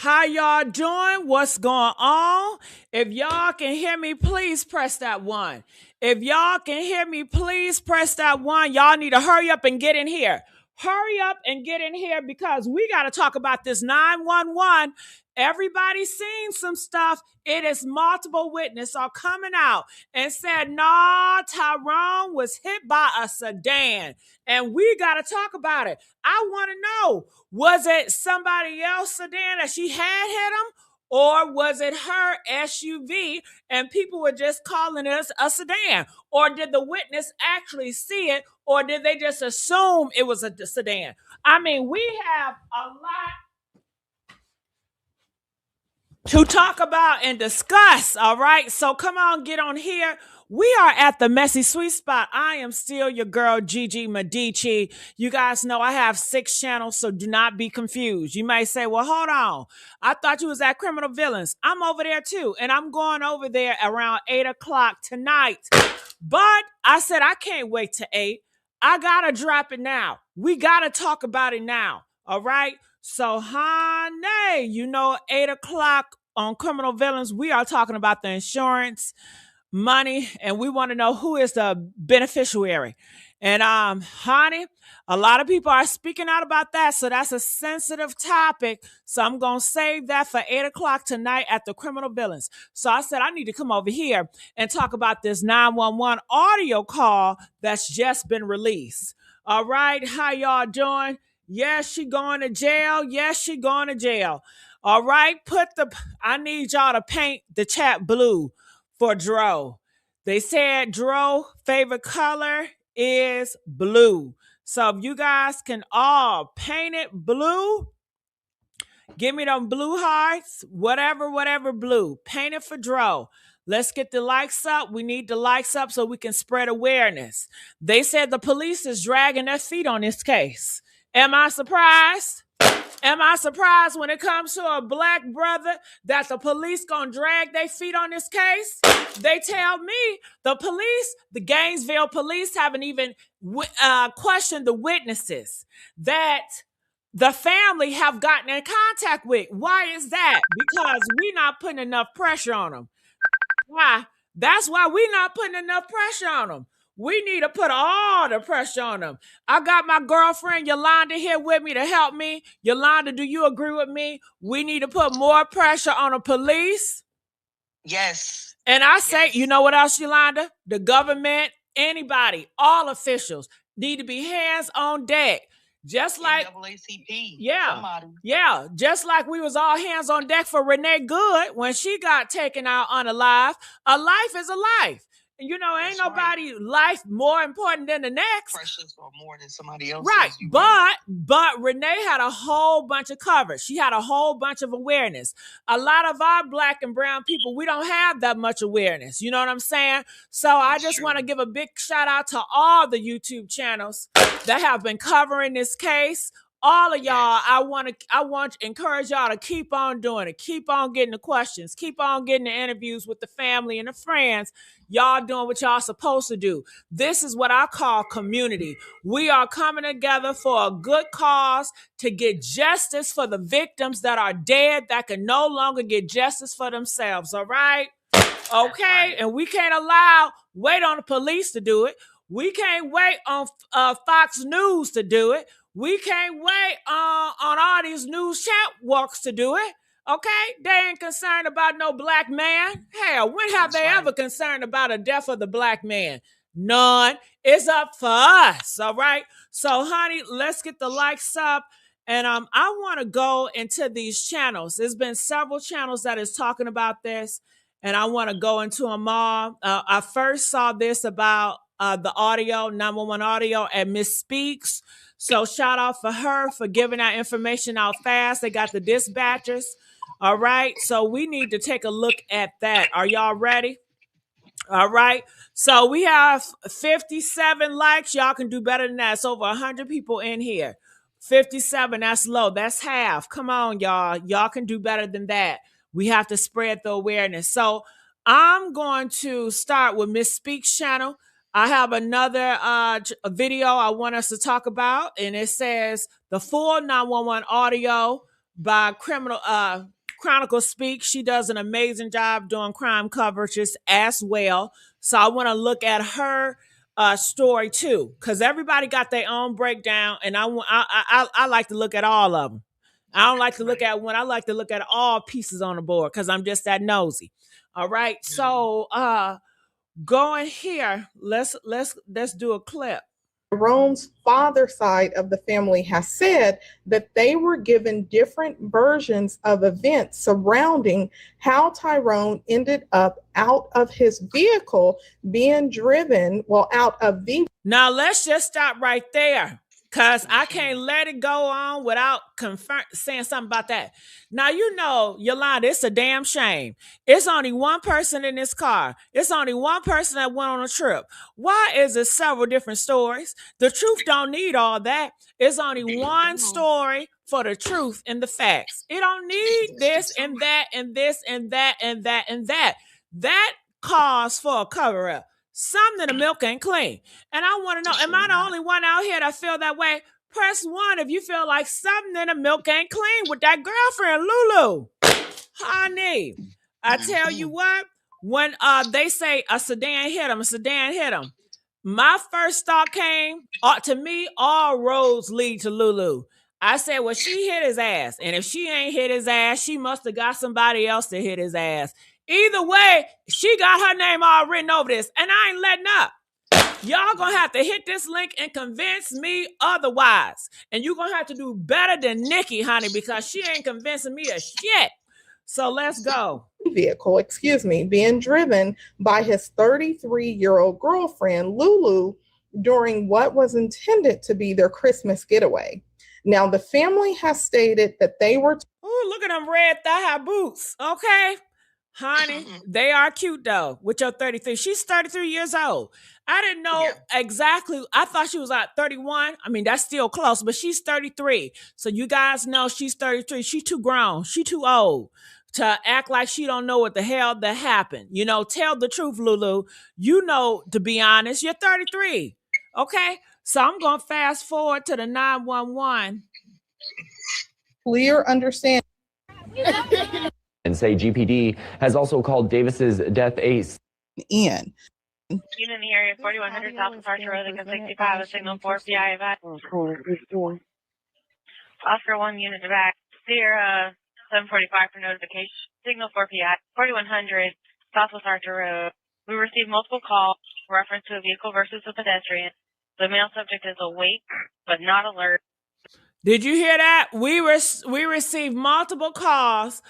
How y'all doing? What's going on? If y'all can hear me, please press that one. If y'all can hear me, please press that one. Y'all need to hurry up and get in here. Hurry up and get in here because we got to talk about this 911. Everybody's seen some stuff. It is multiple witnesses are coming out and said, nah, Tyrone was hit by a sedan. And we got to talk about it. I want to know, was it somebody else sedan that she had hit him? Or was it her SUV and people were just calling it a sedan? Or did the witness actually see it? Or did they just assume it was a sedan? I mean, we have a lot to talk about and discuss, all right? So come on, get on here. We are at the messy sweet spot. I am still your girl, Gigi Medici. You guys know I have 6 channels, so do not be confused. You may say, well, hold on. I thought you was at Criminal Villains. I'm over there too, and I'm going over there around 8 o'clock tonight. But I said, I can't wait to 8. I got to drop it now. We got to talk about it now, all right? So, honey, 8 o'clock on Criminal Villains, we are talking about the insurance money, and we want to know who is the beneficiary. And honey, a lot of people are speaking out about that, so that's a sensitive topic. So I'm gonna save that for 8 o'clock tonight at the Criminal Villains. So I said I need to come over here and talk about this 911 audio call that's just been released. All right, how y'all doing? Yes, she going to jail. Yes, she going to jail. All right, I need y'all to paint the chat blue for Dro. They said Dro favorite color is blue. So if you guys can all paint it blue, give me them blue hearts, whatever blue. Paint it for Dro. Let's get the likes up. We need the likes up so we can spread awareness. They said the police is dragging their feet on this case. Am I surprised? Am I surprised when it comes to a black brother that the police gonna drag their feet on this case? They tell me the Gainesville police haven't even questioned the witnesses that the family have gotten in contact with. Why is that? Because we're not putting enough pressure on them. Why? That's why we're not putting enough pressure on them. We need to put all the pressure on them. I got my girlfriend Yolanda here with me to help me. Yolanda, do you agree with me? We need to put more pressure on the police. Yes. And I say, yes. You know what else, Yolanda? The government, anybody, all officials need to be hands on deck. Just like NAACP. Yeah. Somebody. Yeah. Just like we was all hands on deck for Renee Good when she got taken out unalive. A life is a life. Ain't That's nobody life more important than the next. Precious or more than somebody else. Right. But Renee had a whole bunch of coverage. She had a whole bunch of awareness. A lot of our black and brown people, we don't have that much awareness. You know what I'm saying? So I just want to give a big shout out to all the YouTube channels that have been covering this case. All of y'all, yes. I want to encourage y'all to keep on doing it. Keep on getting the questions. Keep on getting the interviews with the family and the friends. Y'all doing what y'all supposed to do. This is what I call community. We are coming together for a good cause to get justice for the victims that are dead, that can no longer get justice for themselves. All right? Okay? Right. And we can't wait on the police to do it. We can't wait on Fox News to do it. We can't wait on all these news chat walks to do it. Okay? They ain't concerned about no black man. Hell, when have they ever concerned about a death of the black man? None. It's up for us. All right? So, honey, let's get the likes up. And I want to go into these channels. There's been several channels that is talking about this, and I want to go into them all. I first saw this about the audio, 911 audio, and Miss Speaks. So shout out for her for giving that information out fast. They got the dispatchers. All right. So we need to take a look at that. Are y'all ready? All right. So we have 57 likes. Y'all can do better than that. It's over 100 people in here. 57, that's low. That's half. Come on, y'all. Y'all can do better than that. We have to spread the awareness. So I'm going to start with Miss Speaks channel. I have another video I want us to talk about, and it says the full 911 audio by Chronicle Speak. She does an amazing job doing crime coverages as well. So I want to look at her story too, because everybody got their own breakdown, and I like to look at all of them. I don't like to look at one. I like to look at all pieces on the board because I'm just that nosy. All right. So going here, let's do a clip. Tyrone's father's side of the family has said that they were given different versions of events surrounding how Tyrone ended up out of his vehicle being driven, out of the. Now let's just stop right there, because I can't let it go on without saying something about that. Now, you know, Yolanda, it's a damn shame. It's only one person in this car. It's only one person that went on a trip. Why is it several different stories? The truth don't need all that. It's only one story for the truth and the facts. It don't need this and that and this and that and that and that. That calls for a cover-up. Something in the milk ain't clean. And I want to know, am I the only one out here that feel that way? Press 1 if you feel like something in the milk ain't clean with that girlfriend, Lulu. Honey, I tell you what, when they say a sedan hit him, my first thought came, to me, all roads lead to Lulu. I said, well, she hit his ass. And if she ain't hit his ass, she must have got somebody else to hit his ass. Either way, she got her name all written over this, and I ain't letting up. Y'all gonna have to hit this link and convince me otherwise. And you're gonna have to do better than Nikki, honey, because she ain't convincing me of shit. So let's go. Vehicle, being driven by his 33-year-old girlfriend, Lulu, during what was intended to be their Christmas getaway. Now, the family has stated that they were. Ooh, look at them red thigh boots. Okay. Honey, they are cute though. With your 33, she's 33 years old. I didn't know exactly. I thought she was like 31. I mean, that's still close, but she's 33. So you guys know she's 33. She's too grown. She too old to act like she don't know what the hell that happened. You know, tell the truth, Lulu. You know, to be honest, you're 33. Okay, so I'm gonna fast forward to the 911. Clear understanding. And say GPD has also called Davis's death a in. Unit in the area 4100 South of Archer Road, 65, a signal 4 PI event. Oscar 1 unit to back, Sierra 745 for notification, signal 4 PI, 4100 Southwest Archer Road. We received multiple calls in reference to a vehicle versus a pedestrian. The male subject is awake, but not alert. Did you hear that? We received multiple calls.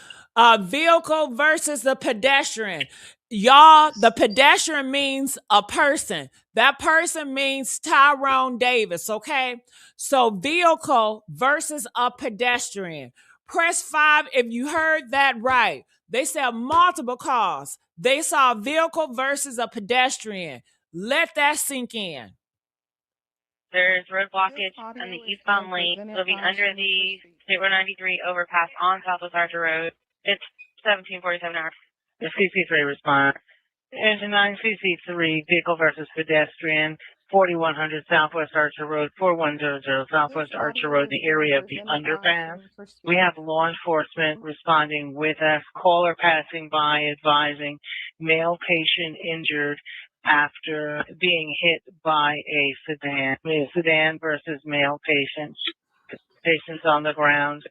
Vehicle versus the pedestrian. Y'all, the pedestrian means a person. That person means Tyrone Davis, okay? So vehicle versus a pedestrian. Press 5 if you heard that right. They said multiple calls. They saw vehicle versus a pedestrian. Let that sink in. There's road blockage on the eastbound lane moving under the State Road 93 overpass on Southwest Archer Road. It's 1747 hours. The CC3 response. Engine 9 CC3, vehicle versus pedestrian, 4100 Southwest Archer Road, 4100 Southwest Archer Road, the area of the underpass. We have law enforcement responding with us, caller passing by advising male patient injured after being hit by a sedan versus male patient. Patients on the ground.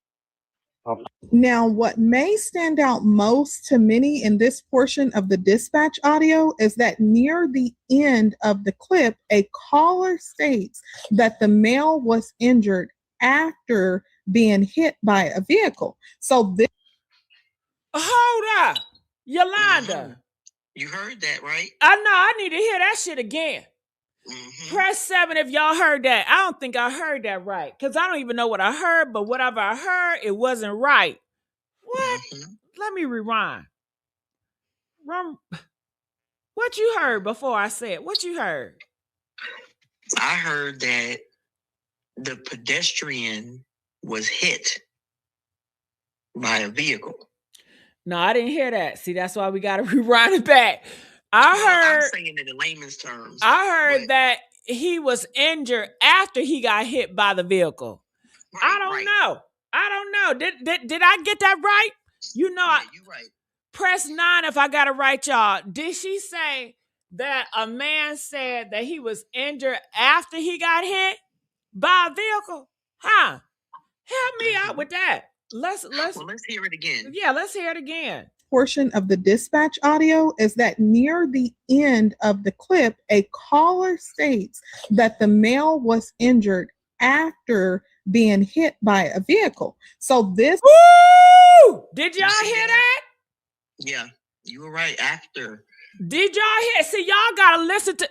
Now, what may stand out most to many in this portion of the dispatch audio is that near the end of the clip, a caller states that the male was injured after being hit by a vehicle. So this. Hold up, Yolanda. You heard that, right? I know. I need to hear that shit again. Press 7 if y'all heard that. I don't think I heard that right, because I don't even know what I heard, but whatever I heard, it wasn't right. What? Let me rewind. What you heard before I said? What you heard? I heard that the pedestrian was hit by a vehicle. No, I didn't hear that. See, that's why we got to rewind it back. I'm saying it in layman's terms. I heard that he was injured after he got hit by the vehicle. Right, I don't know. I don't know. Did I get that right? You know, Yeah, you're right. press 9 if I got it right, y'all. Did she say that a man said that he was injured after he got hit by a vehicle? Huh? Help me out with that. Let's hear it again. Yeah, let's hear it again. Portion of the dispatch audio is that near the end of the clip, a caller states that the male was injured after being hit by a vehicle. So this. Woo! Did y'all hear that? Yeah, you were right. After. Did y'all hear? See, y'all gotta listen to.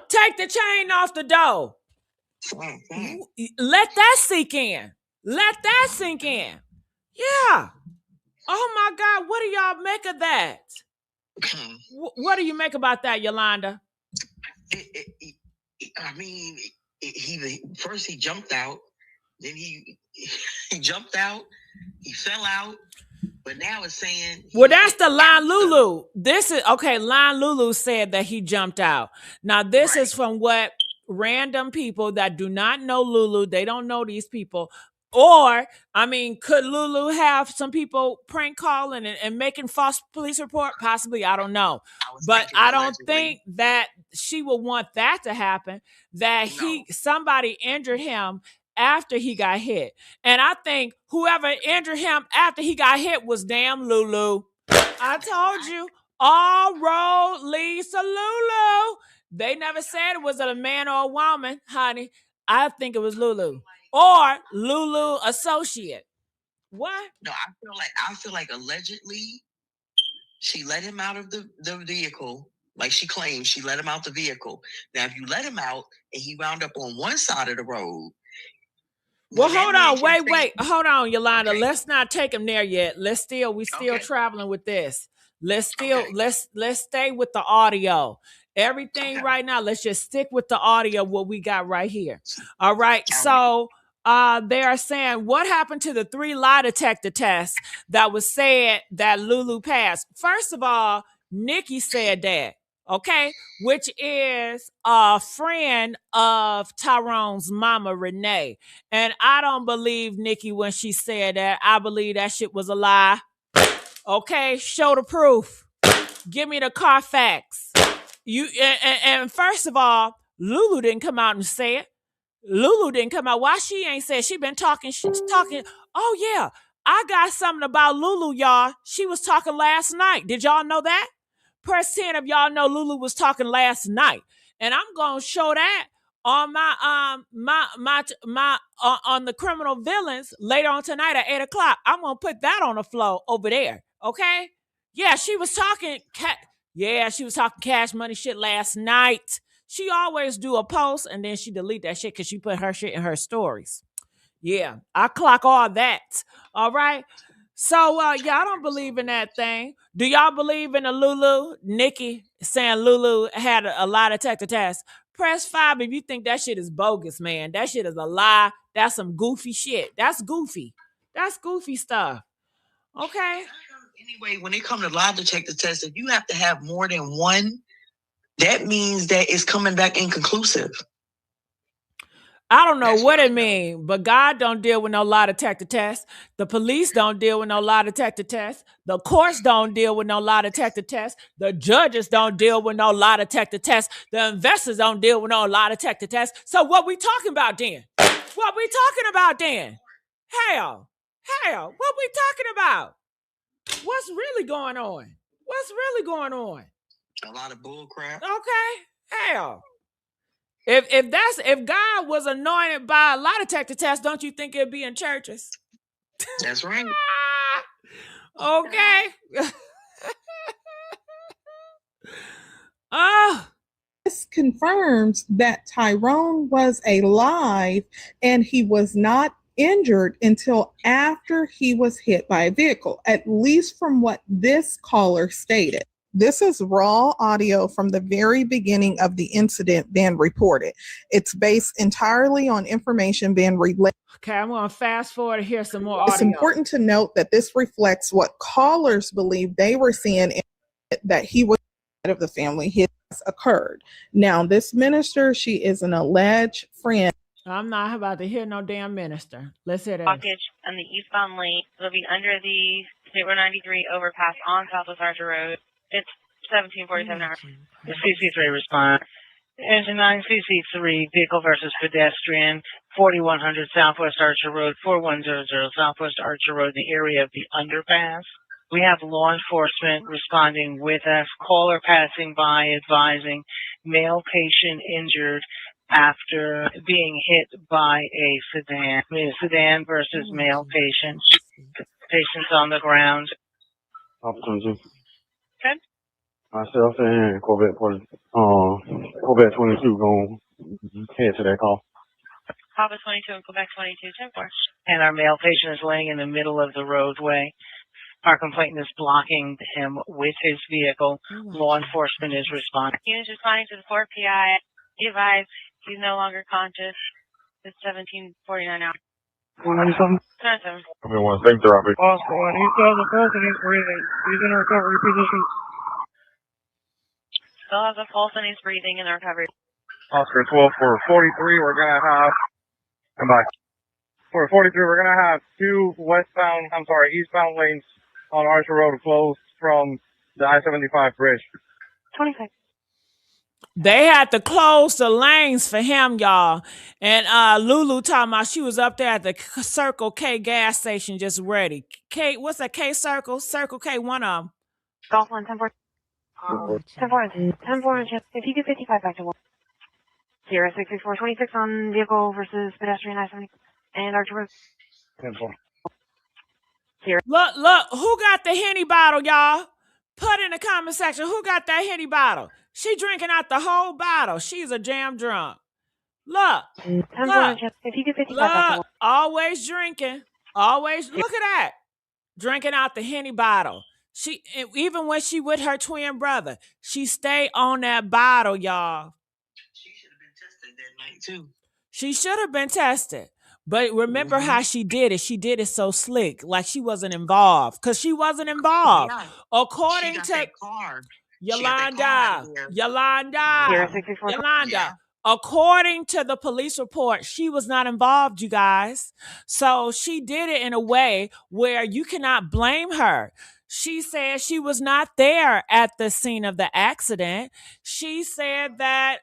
Take the chain off the door. Let that sink in. Let that sink in. Yeah. Oh my God, what do y'all make of that? What do you make about that, Yolanda? I mean, first he jumped out, then he jumped out, he fell out, but now it's saying. Well, that's the line Lulu. This is okay. Line Lulu said that he jumped out. Now, this is from what random people that do not know Lulu. They don't know these people. Or, I mean, could Lulu have some people prank calling and making false police report? Possibly, I don't know. But I don't think that she would want that to happen, that somebody injured him after he got hit. And I think whoever injured him after he got hit was damn Lulu. I told you, all road leads to Lulu. They never said it was a man or a woman, honey. I think it was Lulu. Or Lulu associate. What? No, I feel like allegedly she let him out of the vehicle. Like she claims she let him out the vehicle. Now, if you let him out and he wound up on one side of the road. Well, hold on. Wait. Hold on, Yolanda. Okay. Let's not take him there yet. We still traveling with this. Let's stay with the audio. Everything right now, let's just stick with the audio, what we got right here. All right. So they are saying, what happened to the 3 lie detector tests that was said that Lulu passed? First of all, Nikki said that, okay, which is a friend of Tyrone's mama, Renee. And I don't believe Nikki when she said that. I believe that shit was a lie. Okay, show the proof. Give me the Carfax. And first of all, Lulu didn't come out and say it. Lulu didn't come out. Why she ain't said? She been talking. She's talking. Oh yeah, I got something about Lulu, y'all. She was talking last night. Did y'all know that? Press 10 if y'all know Lulu was talking last night, and I'm gonna show that on my on the criminal villains later on tonight at 8:00. I'm gonna put that on the floor over there. Okay? Yeah, she was talking. She was talking cash money shit last night. She always do a post and then she delete that shit because she put her shit in her stories. Yeah, I clock all that. All right. So, y'all don't believe in that thing. Do y'all believe in a Lulu? Nikki saying Lulu had a lie detector test. Press 5 if you think that shit is bogus, man. That shit is a lie. That's some goofy shit. That's goofy. That's goofy stuff. Okay. Anyway, when it comes to lie detector tests, if you have to have more than one, that means that it's coming back inconclusive. I don't know what it means, but God don't deal with no lie detector test. The police don't deal with no lie detector test. The courts don't deal with no lie detector test. The judges don't deal with no lie detector test. The investors don't deal with no lie detector test. So what we talking about then? What we talking about then? Hell, what we talking about? What's really going on? What's really going on? A lot of bull crap. Okay, hell. If God was anointed by a lie detector test, don't you think it'd be in churches? That's right. Okay. This confirms that Tyrone was alive and he was not injured until after he was hit by a vehicle, at least from what this caller stated. This is raw audio from the very beginning of the incident being reported. It's based entirely on information being relayed. Okay, I'm going to fast forward to hear some more audio. It's important to note that this reflects what callers believe they were seeing, that he was head of the family. His occurred. Now, this minister, she is an alleged friend I'm not about to hear no damn minister. Let's hear this. Blockage on the eastbound lane. It'll be under the State Road 93 overpass on Southwest Archer Road. It's 1747 hours. The CC3 response. Engine 9 CC3, vehicle versus pedestrian, 4100 Southwest Archer Road, 4100 Southwest Archer Road, the area of the underpass. We have law enforcement responding with us, caller passing by advising male patient injured after being hit by a sedan. Sedan versus male patient. Patients on the ground. Opportunity. Okay. Myself and Corvette 22 going head to that call. Papa 22 and Quebec 22, 10-4. And our male patient is laying in the middle of the roadway. Our complainant is blocking him with his vehicle. Law enforcement is responding. Units responding to the 4 PI. Be advised, he's no longer conscious. It's 1749 hours. 197? 97. Everyone, same traffic. Oscar 1, he's got the pulse and he's breathing. He's in a recovery position. Still has a pulse and he's breathing in the recovery. Oscar 12 for 43, we're going to have, come back. For 43, we're going to have two eastbound lanes on Archer Road closed from the I-75 bridge. 26. They had to close the lanes for him, y'all. And Lulu talking about she was up there at the Circle K gas station just ready. K, what's that? K Circle? Circle K, one of them. Golf 1, 10-4. 10-4. 10-4. If you get 55 back to 1. Sierra 66426 on vehicle versus pedestrian I-70 and Archer Road. 10-4. Look, who got the Henny bottle, y'all? Put in the comment section, who got that Henny bottle? She drinking out the whole bottle. She's a jam drunk. Look, if you get 55 back to 1. Always drinking. Always, look at that. Drinking out the Henny bottle. She, even when she with her twin brother, she stay on that bottle, y'all. She should have been tested that night too. She should have been tested. But remember how she did it. She did it so slick, like she wasn't involved. Because she wasn't involved. Yeah. According She got to that car. Yolanda, Yeah. according to the police report, she was not involved, you guys. So she did it in a way where you cannot blame her. She said she was not there at the scene of the accident. She said that,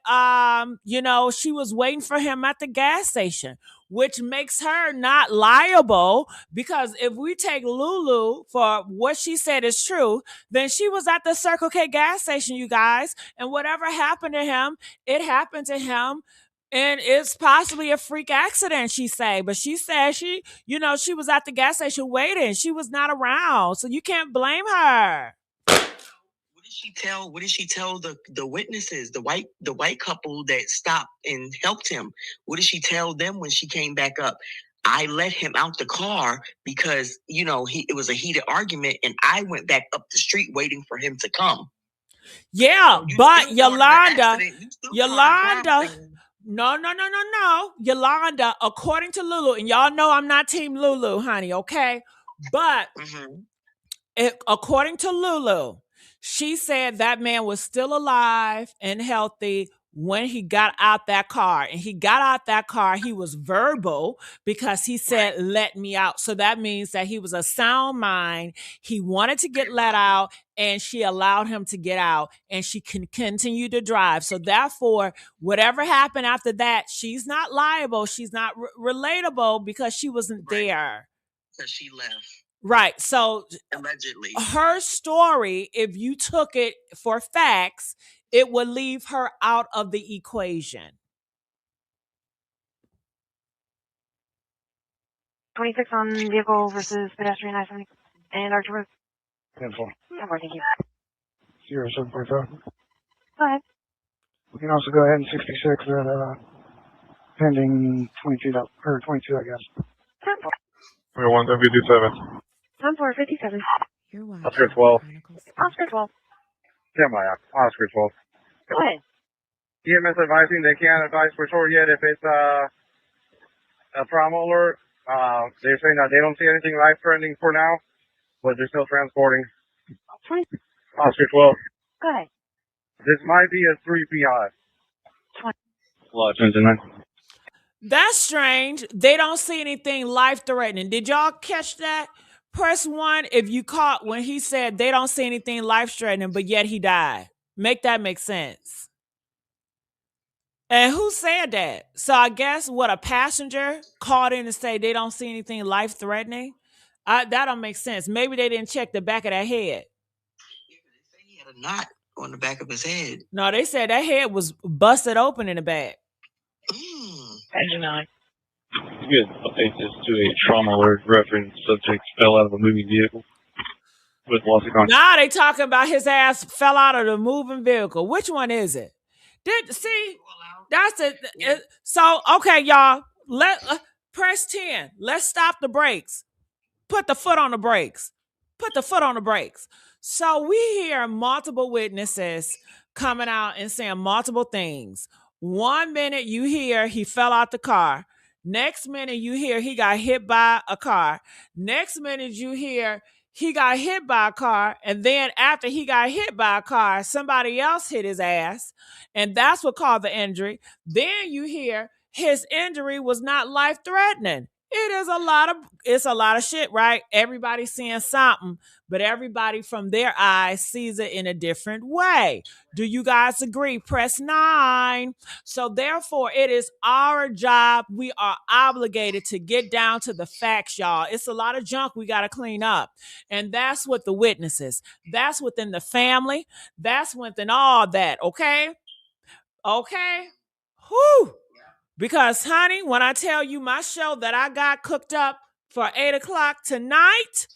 she was waiting for him at the gas station, which makes her not liable, because if we take Lulu for what she said is true, then she was at the Circle K gas station, you guys, and whatever happened to him, it happened to him. And it's possibly a freak accident, she said. But she said she was at the gas station waiting. She was not around. So you can't blame her. What did she tell the witnesses, the white couple that stopped and helped him? What did she tell them when she came back up? I let him out the car because, it was a heated argument, and I went back up the street waiting for him to come. Yeah, So but Yolanda, no. Yolanda, according to Lulu, and y'all know I'm not Team Lulu, honey, okay? But according to Lulu, she said that man was still alive and healthy when he got out that car. And he got out that car, he was verbal because he said, let me out. So that means that he was a sound mind. He wanted to get let out, and she allowed him to get out, and she can continue to drive. So therefore, whatever happened after that, she's not liable. She's not relatable because she wasn't there. Because she left. Right. So allegedly, her story, if you took it for facts, it would leave her out of the equation. 26 on vehicle versus pedestrian I-70 and Archer Road. 10-4. 10-4, thank you. 0745. Go ahead. We can also go ahead and 66 at pending 22, I guess. 10-4. 157. 10-4, 57. Oscar 12. Oscar 12. Oscar 12. Go ahead. EMS advising they can't advise for sure yet if it's a trauma alert. They're saying that they don't see anything life-threatening for now, but they're still transporting. 20. Oscar 12. Go ahead. This might be a 3 PI. 20. Lodge engine 9. That's strange. They don't see anything life-threatening. Did y'all catch that? Press 1 if you caught when he said they don't see anything life-threatening, but yet he died. Make that make sense. And who said that? So I guess what, a passenger called in and say they don't see anything life-threatening? That don't make sense. Maybe they didn't check the back of that head. He had a knot on the back of his head. No, they said that head was busted open in the back. Engine 9. You guys update this to a trauma alert reference. Subject fell out of a moving vehicle with loss of consciousness. Now they talking about his ass fell out of the moving vehicle. Which one is it? That's it. So okay, y'all. Press 10. Let's stop the brakes. Put the foot on the brakes. Put the foot on the brakes. So we hear multiple witnesses coming out and saying multiple things. 1 minute you hear he fell out the car. Next minute you hear he got hit by a car. Next minute you hear he got hit by a car. And then after he got hit by a car, somebody else hit his ass. And that's what caused the injury. Then you hear his injury was not life-threatening. It's a lot of shit, right? Everybody's seeing something, but everybody from their eyes sees it in a different way. Do you guys agree? Press 9. So therefore, it is our job. We are obligated to get down to the facts, y'all. It's a lot of junk we got to clean up. And that's what the witnesses, that's within the family, that's within all that, okay? Okay? Whew. Because, honey, when I tell you my show that I got cooked up for 8 o'clock tonight,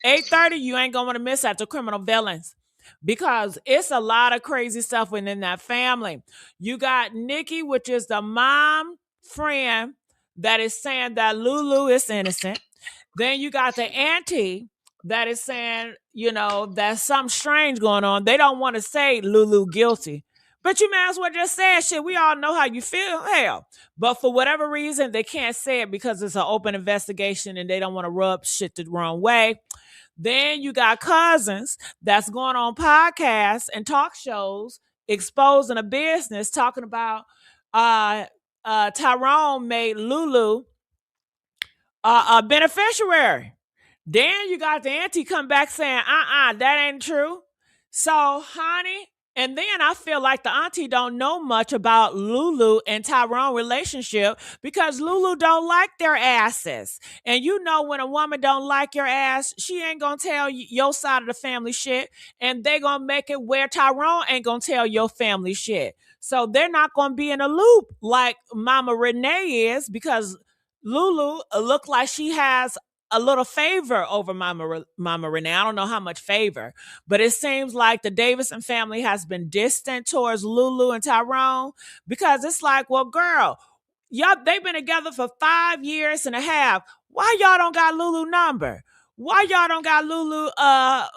8:30, you ain't going to want to miss out the criminal villains. Because it's a lot of crazy stuff within that family. You got Nikki, which is the mom friend that is saying that Lulu is innocent. Then you got the auntie that is saying, there's something strange going on. They don't want to say Lulu guilty. But you may as well just say shit. We all know how you feel. Hell. But for whatever reason, they can't say it because it's an open investigation and they don't want to rub shit the wrong way. Then you got cousins that's going on podcasts and talk shows exposing a business, talking about Tyrone made Lulu a beneficiary. Then you got the auntie come back saying, that ain't true. So, honey, and then I feel like the auntie don't know much about Lulu and Tyrone relationship because Lulu don't like their asses. And when a woman don't like your ass, she ain't gonna tell your side of the family shit. And they gonna make it where Tyrone ain't gonna tell your family shit. So they're not gonna be in a loop like Mama Renee is because Lulu look like she has a little favor over Mama Renee. I don't know how much favor, but it seems like the Davison family has been distant towards Lulu and Tyrone because it's like, well, girl, y'all, they've been together for 5 years and a half. Why y'all don't got Lulu number? Why y'all don't got Lulu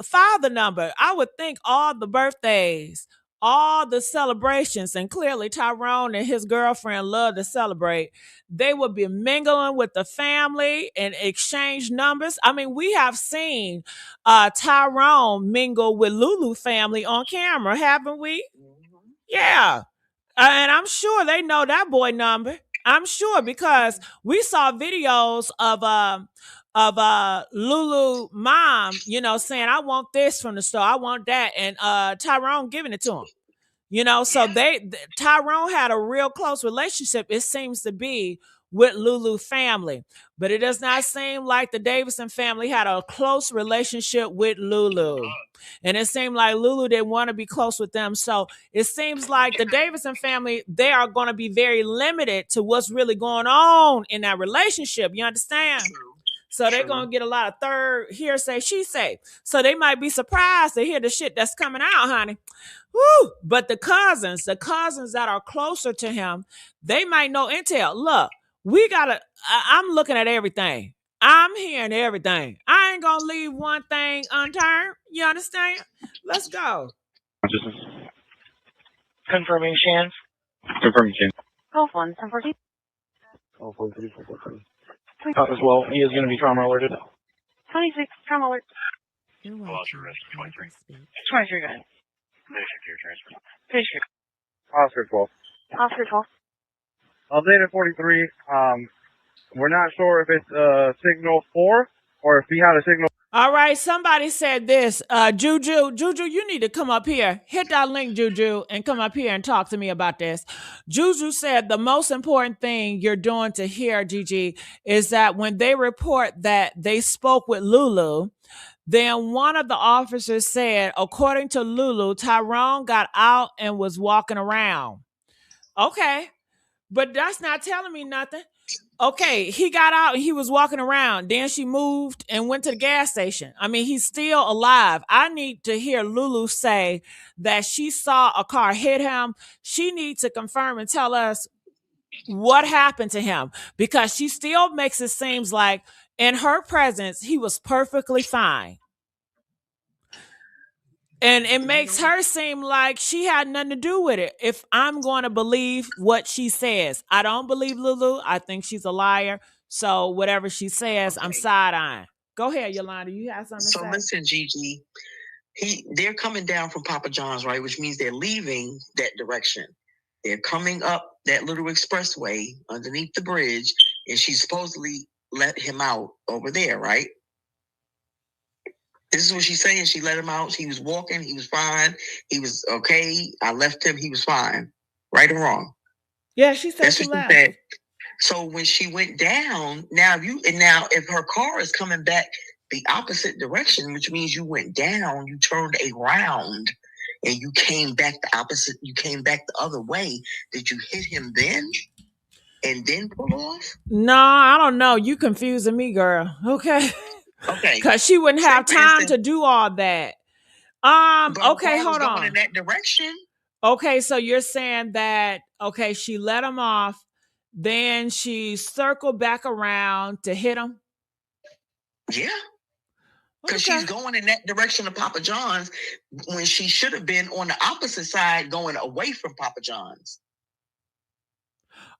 father number? I would think all the birthdays, all the celebrations, and clearly Tyrone and his girlfriend love to celebrate. They would be mingling with the family and exchange numbers. I mean, we have seen Tyrone mingle with Lulu family on camera, haven't we? Yeah. And I'm sure they know that boy number. I'm sure because we saw videos of Lulu mom, saying, I want this from the store. I want that. And Tyrone giving it to him. So Tyrone had a real close relationship, it seems to be, with Lulu family. But it does not seem like the Davison family had a close relationship with Lulu. And it seemed like Lulu didn't want to be close with them. So it seems like the Davison family, they are going to be very limited to what's really going on in that relationship. You understand? So they're going to get a lot of third hearsay, she say. So they might be surprised to hear the shit that's coming out, honey. Woo! But the cousins that are closer to him, they might know intel. Look, I'm looking at everything. I'm hearing everything. I ain't going to leave one thing unturned. You understand? Let's go. Confirming Shan. Confirming Shan. Call 1, 1014. Oh, 43. As well, he is going to be trauma alerted. 26, trauma alert. You're welcome. 23, go ahead. Page 3. Oscar 12. Oscar 12. updated 43. We're not sure if it's signal 4 or if he had a signal. All right, somebody said this. Juju, you need to come up here. Hit that link, Juju, and come up here and talk to me about this. Juju said the most important thing you're doing to hear, Gigi, is that when they report that they spoke with Lulu, then one of the officers said, according to Lulu, Tyrone got out and was walking around. Okay, but that's not telling me nothing. Okay, he got out and he was walking around. Then she moved and went to the gas station. I mean, he's still alive. I need to hear Lulu say that she saw a car hit him. She needs to confirm and tell us what happened to him, because she still makes it seem like in her presence, he was perfectly fine. And it makes her seem like she had nothing to do with it. If I'm going to believe what she says, I don't believe Lulu. I think she's a liar. So whatever she says, I'm side-eyeing. Go ahead, Yolanda. You have something to say? So listen, Gigi. They're coming down from Papa John's, right? Which means they're leaving that direction. They're coming up that little expressway underneath the bridge, and she supposedly let him out over there, right? This is what she's saying. She let him out. He was walking. He was fine. He was okay. I left him. He was fine. Right or wrong? Yeah, she said That's she what left. she said. So when she went down, now if her car is coming back the opposite direction, which means you went down, you turned around, and you came back the opposite. You came back the other way. Did you hit him then, and then pull off? No, I don't know. You confusing me, girl. Okay. Okay. Because she wouldn't have time to do all that. Okay, hold on. Going in that direction. Okay, so you're saying that, okay, she let him off, then she circled back around to hit him? Yeah. Because she's going in that direction of Papa John's when she should have been on the opposite side going away from Papa John's.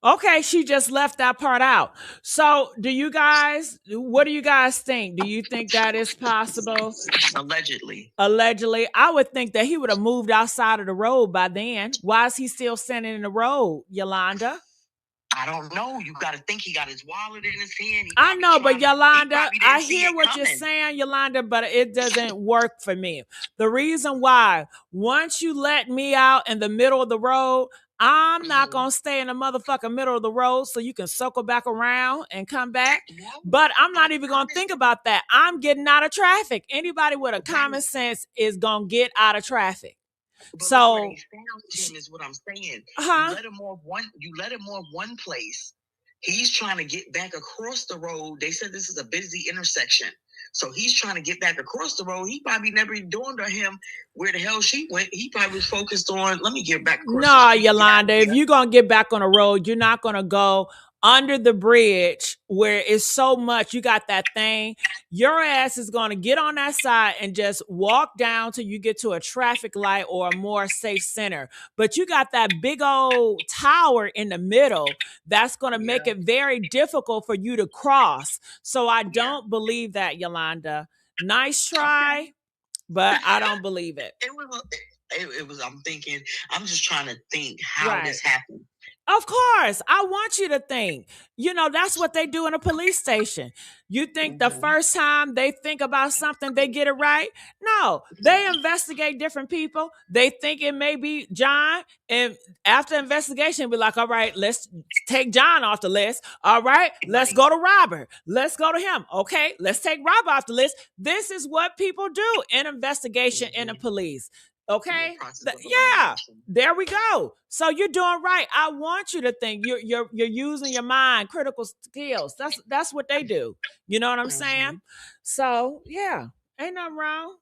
Okay, she just left that part out. So what do you guys think? Do you think that is possible? Allegedly. I would think that he would have moved outside of the road by then. Why is he still standing in the road, Yolanda? I don't know. You got to think he got his wallet in his hand. I know, but Yolanda, I hear what you're saying, Yolanda, but it doesn't work for me. The reason why, once you let me out in the middle of the road, I'm not going to stay in the motherfucking middle of the road so you can circle back around and come back. But I'm not even going to think about that. I'm getting out of traffic. Anybody with a common sense is going to get out of traffic. But so him is what I'm saying. Uh-huh. You let him off one place. He's trying to get back across the road. They said this is a busy intersection. So he's trying to get back across the road. He probably never dawned on him where the hell she went. He probably was focused on, let me get back across the street. Yolanda, if you're going to get back on the road, you're not going to go under the bridge where it's so much. You got that thing. Your ass is going to get on that side and just walk down till you get to a traffic light or a more safe center. But you got that big old tower in the middle. That's going to make it very difficult for you to cross. So I don't believe that, Yolanda. Nice try, but I don't believe it. It was, I'm thinking, I'm just trying to think how this happened. Of course, I want you to think. That's what they do in a police station. You think the first time they think about something, they get it right? No, they investigate different people. They think it may be John. And after investigation, be like, all right, let's take John off the list. All right, let's go to Robert. Let's go to him. Okay, let's take Robert off the list. This is what people do in investigation in the police. Okay. There we go. So you're doing right. I want you to think you're using your mind, critical skills. That's what they do. You know what I'm saying? So yeah, ain't nothing wrong.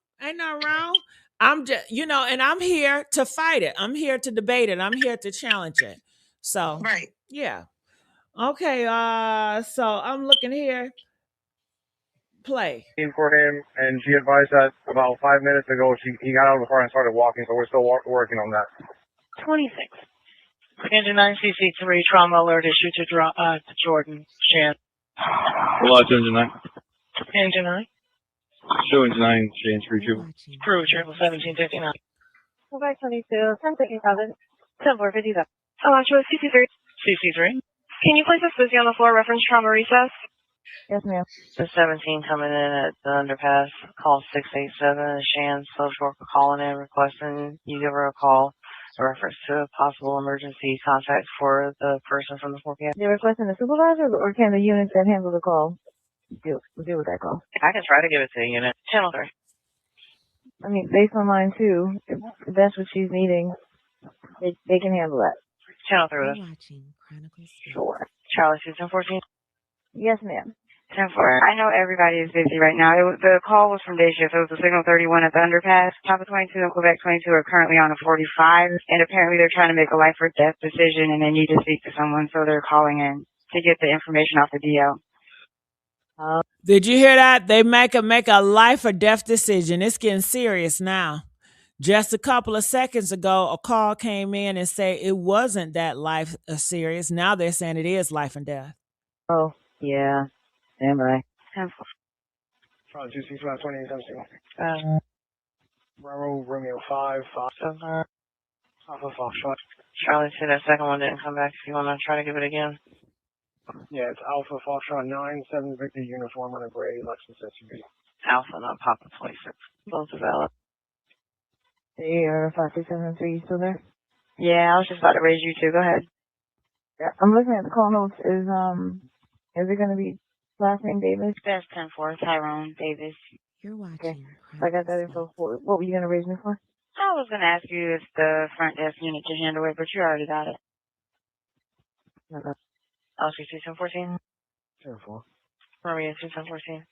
I'm just, and I'm here to fight it. I'm here to debate it. I'm here to challenge it. So yeah. Okay. So I'm looking here. Play for him, and she advised that about 5 minutes ago he got out of the car and started walking, so we're still working on that. 26. Engine 9 CC3 trauma alert issued to Jordan Shan. Hello, Engine 9. Engine 9. Show Engine 9, Shan 32. Crew, Triple 1759. November 22, 1057, 10457. CC3. Can you place this busy on the floor, reference trauma recess? Yes, ma'am. The 17 coming in at the underpass. Call 687. Shan, social worker calling in, requesting you give her a call. A reference to a possible emergency contact for the person from the 4 p.m. You're requesting the supervisor, or can the unit that handle the call deal with that call? I can try to give it to the unit. Channel 3. I mean, based on line 2, if that's what she's needing, they can handle that. Channel 3 You're with us. watching Chronicles. Sure. Charlie, 1014. Yes, ma'am. 10-4. I know everybody is busy right now. The call was from day shift. It was the signal 31 at the underpass. Papa 22 and Quebec 22 are currently on a 45, and apparently they're trying to make a life or death decision, and they need to speak to someone, so they're calling in to get the information off the DL. Did you hear that? They make a life or death decision. It's getting serious now. Just a couple of seconds ago, a call came in and said it wasn't that life serious. Now they're saying it is life and death. Oh, yeah. Stand by. 10-4. Front 265 2817. Bravo, Romeo 5, 5. Alpha Foxtrot. Charlie said that second one didn't come back. If you want to try to give it again. Yeah, it's Alpha Foxtrot 9, 7 Victor uniform on a gray Lexus SUV. Alpha, not Papa 26. Both developed. Hey, 5273, you still there? Yeah, I was just about to raise you two. Go ahead. Yeah, I'm looking at the call notes. Is it going to be last name Davis? That's 10-4. Tyrone Davis. You're watching. Okay. So I got that info. What were you going to raise me for? I was going to ask you if the front desk unit can handle it, but you already got it. Okay. LC 1014. 10-4. Maria 1014.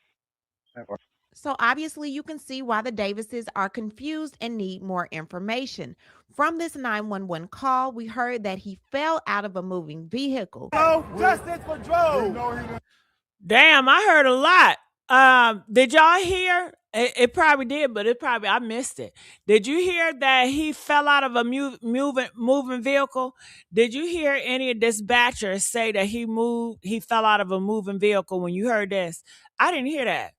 10-4. So obviously you can see why the Davises are confused and need more information. From this 911 call, we heard that he fell out of a moving vehicle. Justice for Joe. Damn, I heard a lot. Did y'all hear? It probably did, but I missed it. Did you hear that he fell out of a moving vehicle? Did you hear any dispatchers say that he fell out of a moving vehicle when you heard this? I didn't hear that.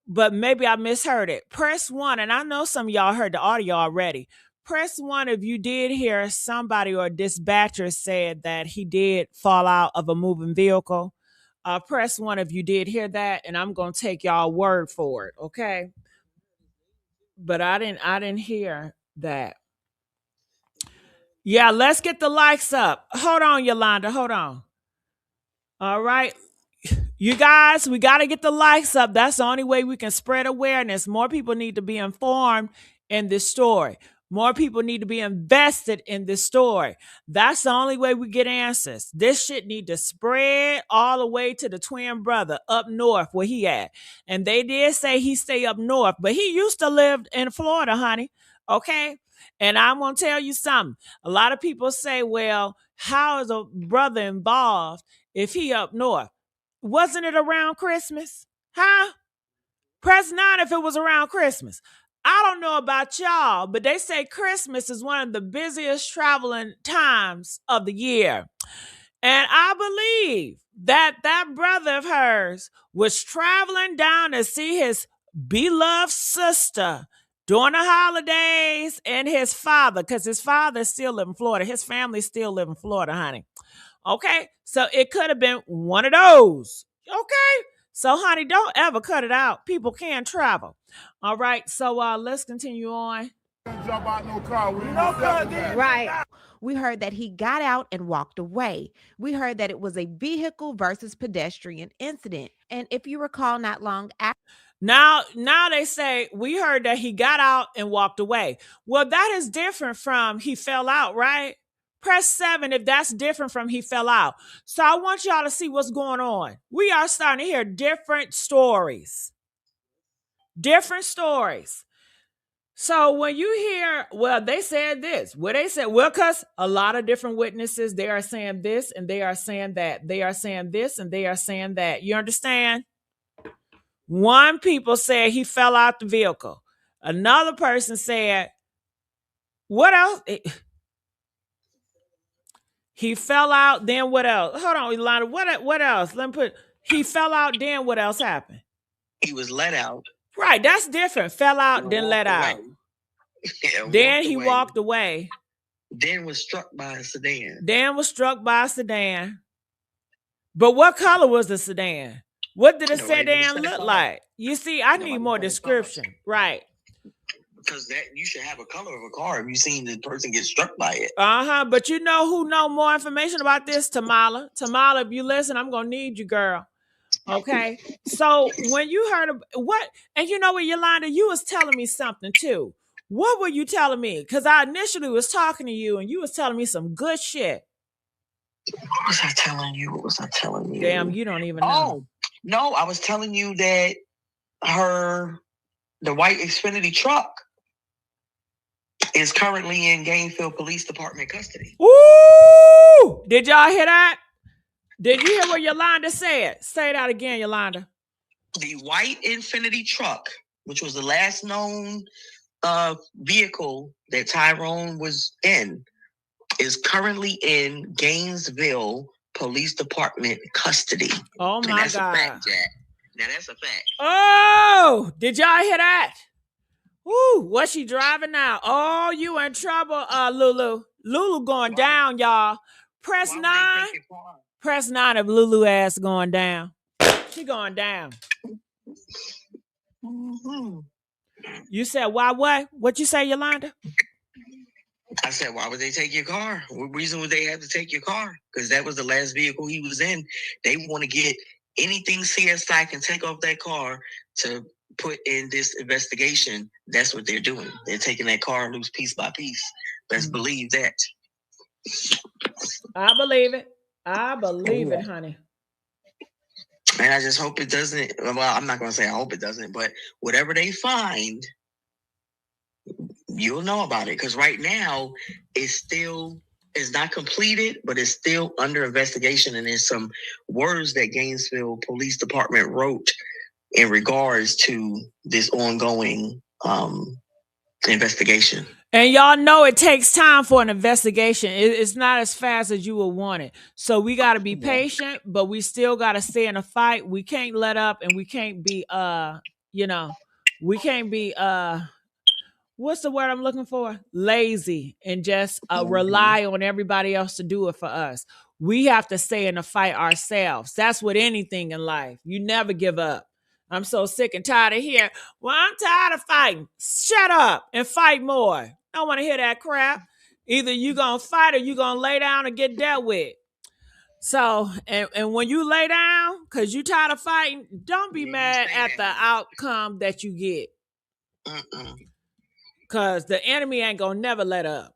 But maybe I misheard it. Press 1, and I know some of y'all heard the audio already. Press 1 if you did hear somebody or a dispatcher said that he did fall out of a moving vehicle. Press 1 if you did hear that, and I'm gonna take y'all word for it, okay? But I didn't hear that. Yeah, let's get the likes up. Hold on, Yolanda. Hold on. All right. You guys, we got to get the likes up. That's the only way we can spread awareness. More people need to be informed in this story. More people need to be invested in this story. That's the only way we get answers. This shit need to spread all the way to the twin brother up north where he at. And they did say he stay up north, but he used to live in Florida, honey. Okay? And I'm going to tell you something. A lot of people say, well, how is a brother involved if he up north? Wasn't it around Christmas? Huh? Press 9 if it was around Christmas. I don't know about y'all, but they say Christmas is one of the busiest traveling times of the year. And I believe that brother of hers was traveling down to see his beloved sister during the holidays and his father, because his father still live in Florida. His family still live in Florida, honey. Okay, so it could have been one of those. Okay, so honey, don't ever cut it out. People can travel. All right, so let's continue on. Jump out no car. Right. We heard that he got out and walked away. We heard that it was a vehicle versus pedestrian incident. And if you recall, not long after. Now they say we heard that he got out and walked away. Well, that is different from he fell out, right? Press 7 if that's different from he fell out. So I want y'all to see what's going on. We are starting to hear different stories. Different stories. So when you hear, well, they said this. Well, they said, well, because a lot of different witnesses, they are saying this and they are saying that. They are saying this and they are saying that. You understand? One people said he fell out the vehicle. Another person said, what else? He fell out, then what else? Hold on, Ilana, what else? Let me put, he fell out, then what else happened? He was let out. Right, that's different. Fell out, then let out. Then he walked away. Then was struck by a sedan. Dan was struck by a sedan. But what color was the sedan? What did the Nobody didn't sedan say the look color. like? You see, I need Nobody more said the color. description. Right. Because that you should have a color of a car if you seen the person get struck by it. But you know who know more information about this? Tamala. Tamala, if you listen, I'm gonna need you, girl. Okay. So when you heard of what, and you know what, Yolanda, you was telling me something too. What were you telling me? Because I initially was talking to you and you was telling me some good shit. What was I telling you? What was I telling you? Damn, you don't even know. Oh, no, I was telling you that the white Xfinity truck is currently in Gainesville Police Department custody. Ooh! Did y'all hear that? Did you hear what Yolanda said? Say that again, Yolanda. The white Infinity truck, which was the last known vehicle that Tyrone was in, is currently in Gainesville Police Department custody. Oh my that's God. A fact, Jack. Now that's a fact. Oh, did y'all hear that? Woo, what's she driving now? Oh, you in trouble, Lulu. Lulu going down, y'all. Press 9. Press 9 if Lulu ass going down. She going down. Mm-hmm. You said why what? What you say, Yolanda? I said, why would they take your car? What reason would they have to take your car? Because that was the last vehicle he was in. They want to get anything CSI can take off that car to put in this investigation. That's what they're doing. They're taking that car loose piece by piece. Let's believe that. I believe it. I believe it, honey. And I just hope it doesn't. Well, I'm not going to say I hope it doesn't, but whatever they find, you'll know about it. Because right now, it's not completed, but it's still under investigation. And there's some words that Gainesville Police Department wrote in regards to this ongoing investigation. And y'all know it takes time for an investigation. It's not as fast as you would want it. So we got to be patient, but we still got to stay in a fight. We can't let up, and we can't be, we can't be, what's the word I'm looking for? Lazy and just rely on everybody else to do it for us. We have to stay in the fight ourselves. That's with anything in life. You never give up. I'm so sick and tired of hearing, well, I'm tired of fighting. Shut up and fight more. I don't want to hear that crap. Either you going to fight or you going to lay down and get dealt with. So, and when you lay down, because you tired of fighting, don't be mad at the outcome that you get. Because the enemy ain't going to never let up.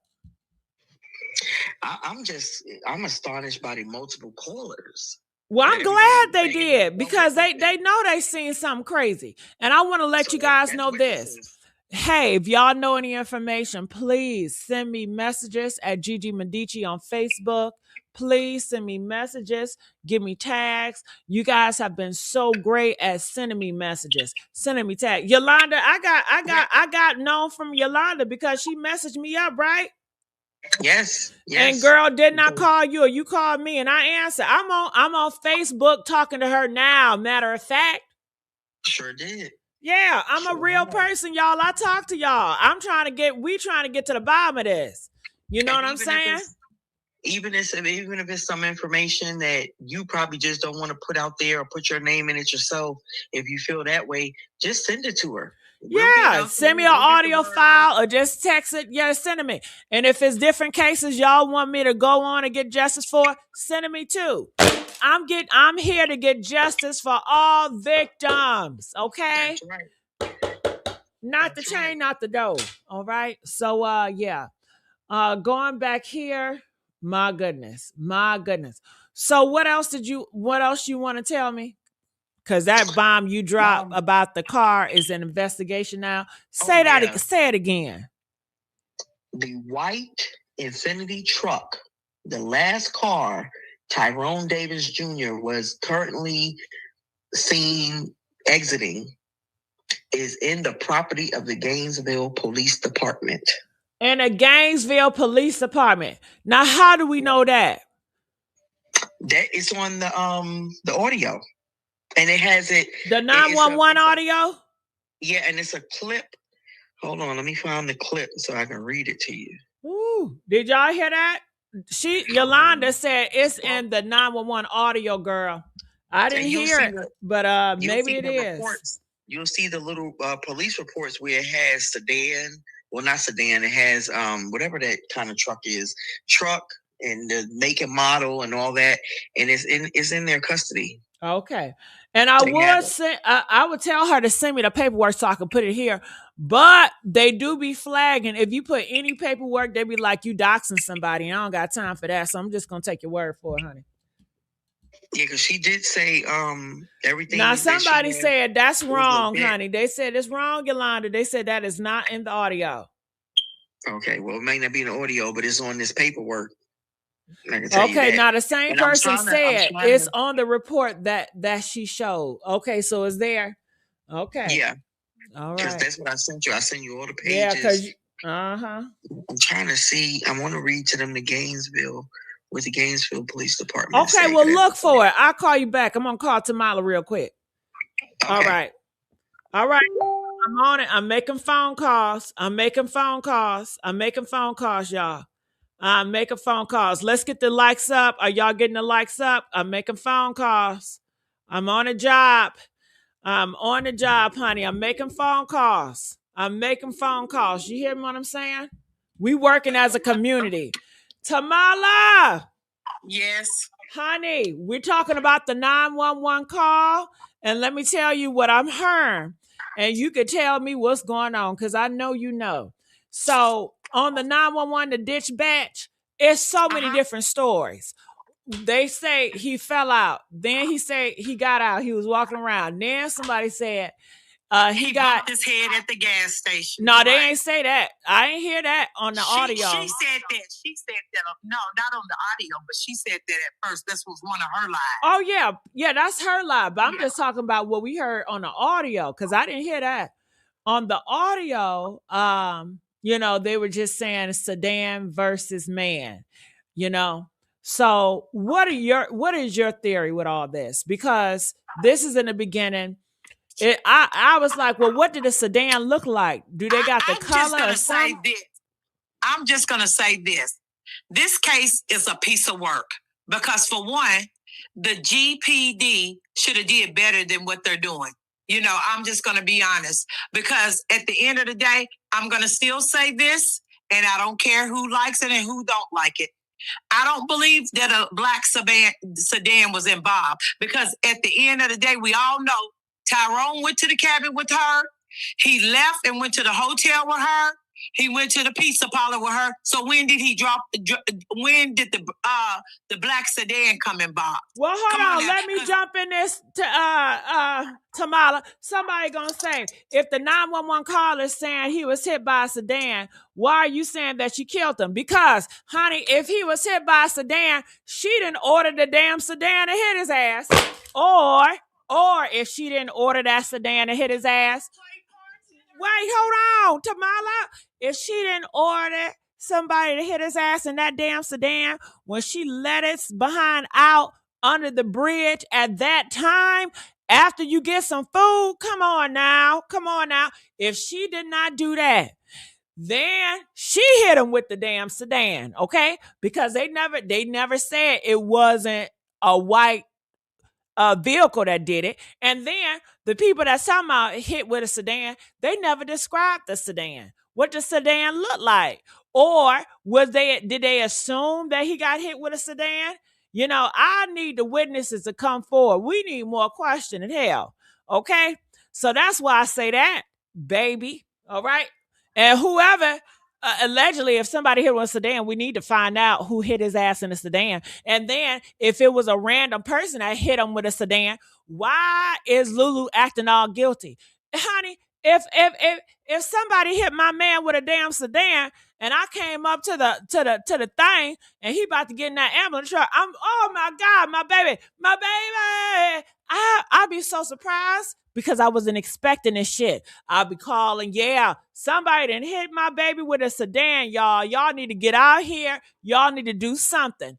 I'm astonished by the multiple callers. Well, I'm glad they did because they know they seen something crazy. And I want to let you guys know this. Hey, if y'all know any information, please send me messages at Gigi Medici on Facebook. Please send me messages. Give me tags. You guys have been so great at sending me messages, sending me tags. Yolanda, I got known from Yolanda because she messaged me up, right? Yes. And girl, didn't I call you or you called me and I answered? I'm on Facebook talking to her now. Matter of fact. Sure did. Yeah, I'm a real person, y'all. I talk to y'all. We trying to get to the bottom of this. You know what I'm saying? Even if it's some information that you probably just don't want to put out there or put your name in it yourself, if you feel that way, just send it to her. Yeah, send me an audio file or just text it. Yeah, send it me. And if it's different cases y'all want me to go on and get justice for, send it me too. I'm here to get justice for all victims. Okay? That's right. Not the chain, not the dough. All right. So yeah. Going back here, my goodness. So what else you want to tell me? Because that bomb you dropped about the car is an investigation now. Say it again. The white Infinity truck, the last car Tyrone Davis Jr. was currently seen exiting, is in the property of the Gainesville Police Department. In the Gainesville Police Department. Now, how do we know that? That is on the audio. And it has it. The 911 audio? Yeah, and it's a clip. Hold on, let me find the clip so I can read it to you. Ooh, did y'all hear that? Yolanda said it's in the 911 audio, girl. I didn't hear it, but maybe it is. Reports. You'll see the little police reports where it has sedan. Well, not sedan. It has whatever that kind of truck is. Truck and the make and model and all that, and it's in their custody. Okay. And I would tell her to send me the paperwork so I can put it here. But they do be flagging. If you put any paperwork, they be like, you doxing somebody. And I don't got time for that. So I'm just going to take your word for it, honey. Yeah, because she did say everything. Now, somebody said that's wrong, honey. They said it's wrong, Yolanda. They said that is not in the audio. Okay. Well, it may not be in the audio, but it's on this paperwork. Okay, now the same person said it's on the report that she showed. Okay, so it's there. Okay. Yeah. All right. Because that's what I sent you. I sent you all the pages. Yeah, because I'm trying to see. I want to read to them the Gainesville with the Gainesville Police Department. Okay, well look for it. I'll call you back. I'm gonna call Tamala real quick. Okay. All right. I'm on it. I'm making phone calls. y'all. I'm making phone calls. Let's get the likes up. Are y'all getting the likes up? I'm making phone calls. I'm on a job. Honey. I'm making phone calls. You hear me what I'm saying? We working as a community. Tamala. Yes. Honey, we're talking about the 911 call. And let me tell you what I'm hearing. And you could tell me what's going on because I know you know. So on the 911, the ditch batch, it's so many different stories. They say he fell out. Then he said he got out. He was walking around. Then somebody said he got his head at the gas station. No, they ain't say that. I ain't hear that on the audio. She said that. No, not on the audio, but she said that at first. This was one of her lies. Oh yeah, that's her lie. But I'm just talking about what we heard on the audio because I didn't hear that on the audio. They were just saying sedan versus man. So what is your theory with all this? Because this is in the beginning. I was like, well, what did the sedan look like? Do they got the color or something? I'm just going to say this. This case is a piece of work because for one, the GPD should have did better than what they're doing. I'm just going to be honest because at the end of the day, I'm going to still say this and I don't care who likes it and who don't like it. I don't believe that a black sedan was involved because at the end of the day, we all know Tyrone went to the cabin with her. He left and went to the hotel with her. He went to the pizza parlor with her. So when did he when did the black sedan come involved? Well, hold on. Let me jump in this to Tamala. Somebody gonna say, if the 911 caller is saying he was hit by a sedan, why are you saying that she killed him? Because, honey, if he was hit by a sedan, she didn't order the damn sedan to hit his ass. Or if she didn't order that sedan to hit his ass. Wait, hold on, Tamala. If she didn't order somebody to hit his ass in that damn sedan when she let its behind out under the bridge at that time, after you get some food, come on now. If she did not do that, then she hit him with the damn sedan, okay? Because they never said it wasn't a white vehicle that did it. And then the people that somehow hit with a sedan, they never described the sedan. What the sedan looked like. Or did they assume that he got hit with a sedan? I need the witnesses to come forward. We need more questioning. Hell. Okay? So that's why I say that, baby. All right? And whoever allegedly, if somebody hit with a sedan, we need to find out who hit his ass in a sedan. And then if it was a random person that hit him with a sedan, why is Lulu acting all guilty? Honey, if somebody hit my man with a damn sedan and I came up to the thing and he about to get in that ambulance truck, oh my God, my baby. I'd be so surprised because I wasn't expecting this shit. I'll be calling, somebody done hit my baby with a sedan, y'all. Y'all need to get out here. Y'all need to do something.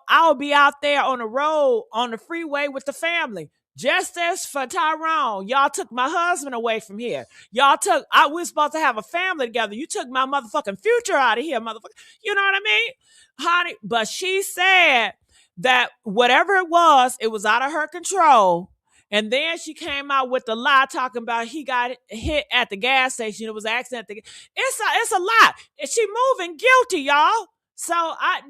I'll be out there on the road, on the freeway with the family. Justice for Tyrone. Y'all took my husband away from here. We were supposed to have a family together. You took my motherfucking future out of here, motherfucker. You know what I mean? Honey, but she said that whatever it was out of her control. And then she came out with the lie talking about he got hit at the gas station. It was an accident. It's a lie. She moving guilty, y'all. So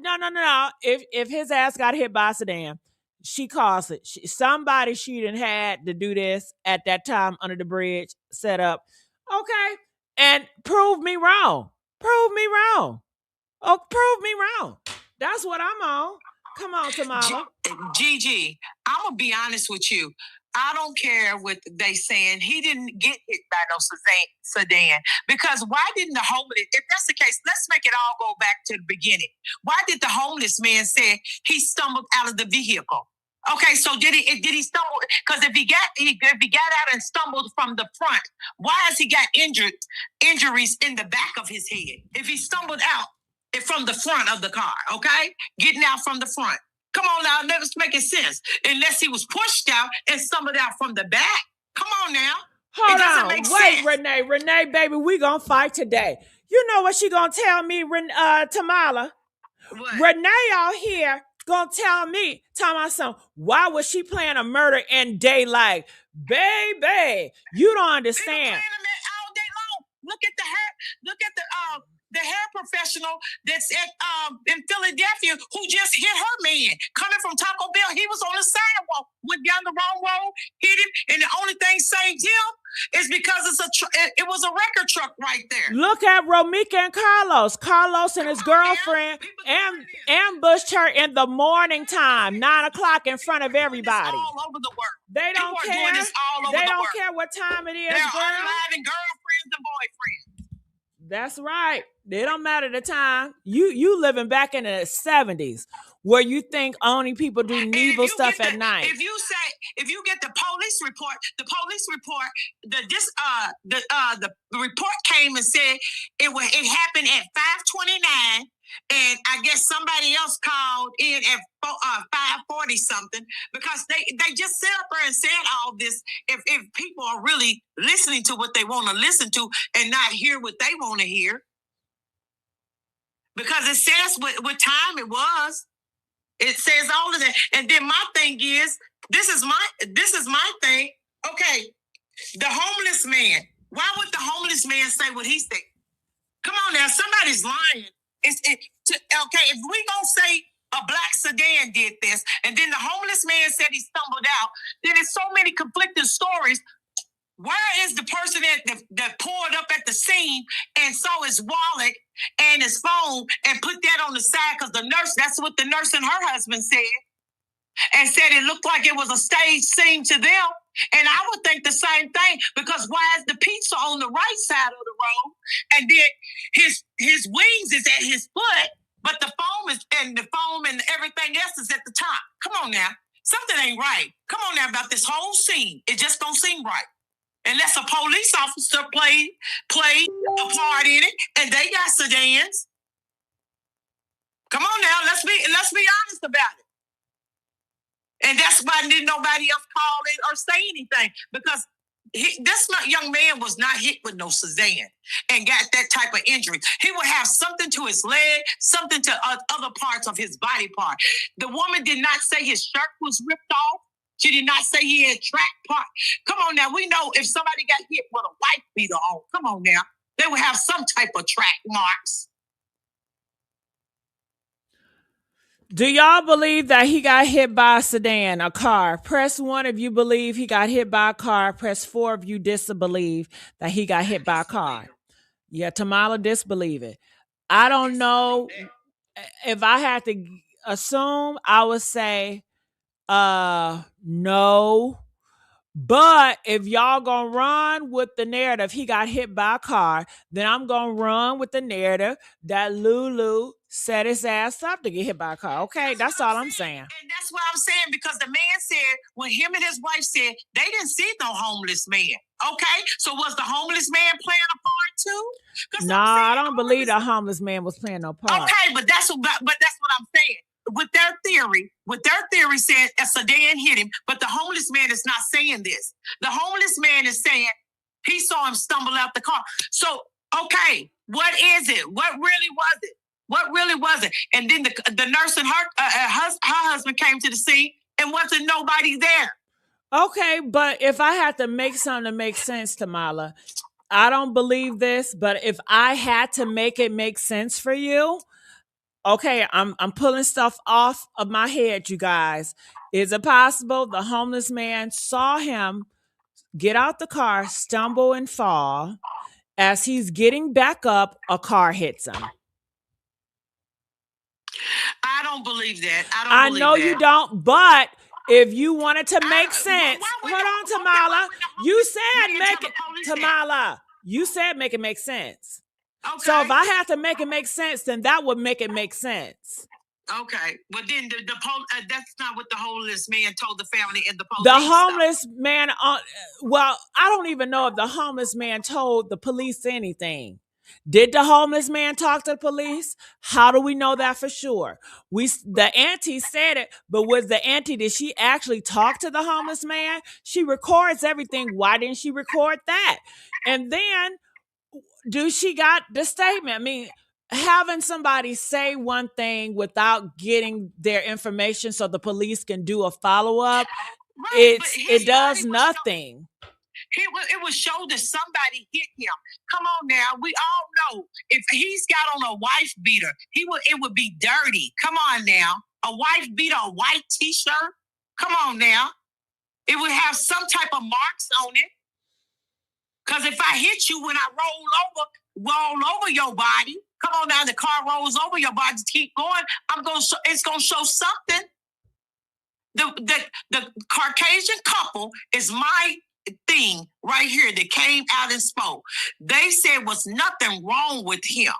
no. If his ass got hit by a sedan, she caused it. Somebody she done had to do this at that time under the bridge set up. Okay. And prove me wrong. Prove me wrong. Oh, prove me wrong. That's what I'm on. Come on, Tamala. Gigi, I'm going to be honest with you. I don't care what they saying. He didn't get hit by no sedan. Because why didn't the homeless, if that's the case, let's make it all go back to the beginning. Why did the homeless man say he stumbled out of the vehicle? Okay, so did he stumble? Because if he got out and stumbled from the front, why has he got injuries in the back of his head? If he stumbled out from the front of the car, okay? Getting out from the front. Come on now, let's make it sense. Unless he was pushed out and stumbled out from the back. Come on now. Hold on. Wait, Renee. Renee, baby, we gonna fight today. You know what she gonna tell me, Tamala? What? Renee out here gonna tell me something. Why was she playing a murder in daylight? Baby, you don't understand. All day long. Look at the hair. Look at the hair professional that's in Philadelphia who just hit her man coming from Taco Bell. He was on the sidewalk, went down the wrong road, hit him, and the only thing saved him is because it was a record truck right there. Look at Romika and Carlos. Carlos and his girlfriend ambushed her in the morning time, 9 o'clock in front of everybody. All over the world. They don't care. They don't care what time it is. They're girl. unaliving girlfriends and boyfriends. That's right. It don't matter the time. You living back in the 70s where you think only people do evil stuff at night. If you get the police report, the report came and said it happened at 5:29, and I guess somebody else called in at 5:40 something, because they just sat up there and said all this. If people are really listening to what they want to listen to and not hear what they want to hear, because it says what time it was. It says all of that. And then my thing is, this is my thing. Okay, the homeless man. Why would the homeless man say what he said? Come on now, somebody's lying. Okay, if we gonna say a black sedan did this, and then the homeless man said he stumbled out, then there's so many conflicting stories. Where is the person that pulled up at the scene and saw his wallet and his phone and put that on the side? Because that's what the nurse and her husband said, and said it looked like it was a stage scene to them. And I would think the same thing, because why is the pizza on the right side of the road, and then his wings is at his foot, but the foam and everything else is at the top? Come on now, something ain't right. Come on now about this whole scene. It just don't seem right. Unless a police officer played a part in it, and they got sedans. Come on now, let's be honest about it. And that's why didn't nobody else call in or say anything, because this young man was not hit with no Sedan and got that type of injury. He would have something to his leg, something to other parts of his body part. The woman did not say his shirt was ripped off. She did not say he had track part. Come on now, we know if somebody got hit with a white beater on, come on now, they would have some type of track marks. Do y'all believe that he got hit by a sedan, a car? Press 1 if you believe he got hit by a car. Press 4 if you disbelieve that he got hit by a car. Yeah, Tamala disbelieve it. I don't know. If I had to assume, I would say no. But if y'all gonna run with the narrative he got hit by a car, then I'm gonna run with the narrative that Lulu set his ass up to get hit by a car. Okay, that's all I'm saying. And that's what I'm saying, because the man said, when him and his wife said, they didn't see no homeless man. Okay, so was the homeless man playing a part too? No, I don't believe the homeless man was playing no part. Okay, but that's what I'm saying. with their theory said a sedan hit him, but the homeless man is not saying this. The homeless man is saying he saw him stumble out the car. So, okay, what is it? What really was it? What really was it? And then the nurse and her husband came to the scene and wasn't nobody there. Okay, but if I had to make something to make sense, Tamala, I don't believe this, but if I had to make it make sense for you, okay, I'm pulling stuff off of my head, you guys. Is it possible the homeless man saw him get out the car, stumble and fall? As he's getting back up, a car hits him. I don't believe that. I know you don't, but if you wanted to make sense, hold on, Tamala. You said make it, Tamala. You said make it make sense. Okay. So if I have to make it make sense, then that would make it make sense. Okay, but then that's not what the homeless man told the family and the police. The homeless man, well, I don't even know if the homeless man told the police anything. Did the homeless man talk to the police? How do we know that for sure? The auntie said it, but was the auntie, did she actually talk to the homeless man? She records everything. Why didn't she record that? And then, she got the statement? I mean, having somebody say one thing without getting their information so the police can do a follow-up, it does nothing. It was showed that somebody hit him. Come on now, we all know if he's got on a wife beater, it would be dirty. Come on now, a wife beater, a white T-shirt. Come on now, it would have some type of marks on it. Because if I hit you when I roll over your body, come on now, the car rolls over your body. Keep going. It's gonna show something. The Caucasian couple is my thing right here that came out and spoke. They said was nothing wrong with him,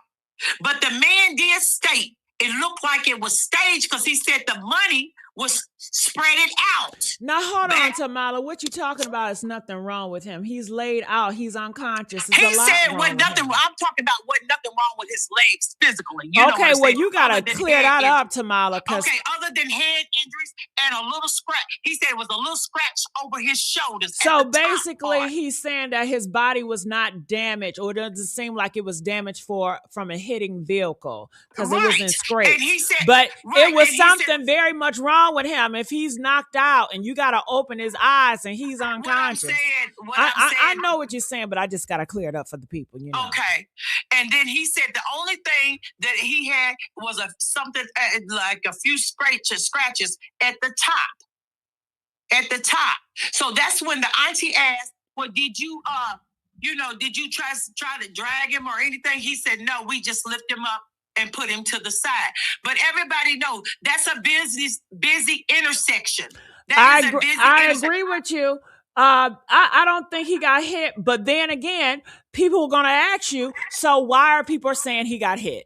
but the man did state it looked like it was staged because he said the money was spread it out. Now hold on, Tamala. What you talking about is nothing wrong with him. He's laid out. He's unconscious. He said what nothing. I'm talking about what nothing wrong with his legs physically. You know okay, well you gotta clear that up, Tamala. Okay, other than head injuries and a little scratch, he said it was a little scratch over his shoulders. So basically, he's saying that his body was not damaged, or it doesn't seem like it was damaged from a hitting vehicle because it wasn't scraped. And he said, but it was something very much wrong with him if he's knocked out and you got to open his eyes and he's unconscious. I know what you're saying, but I just got to clear it up for the people. You know? Okay. And then he said the only thing that he had was something like a few scratches at the top. At the top. So that's when the auntie asked, well, did you try to drag him or anything? He said, no, we just lift him up and put him to the side. But everybody knows that's a busy intersection. I agree with you. I don't think he got hit. But then again, people are going to ask you, so why are people saying he got hit?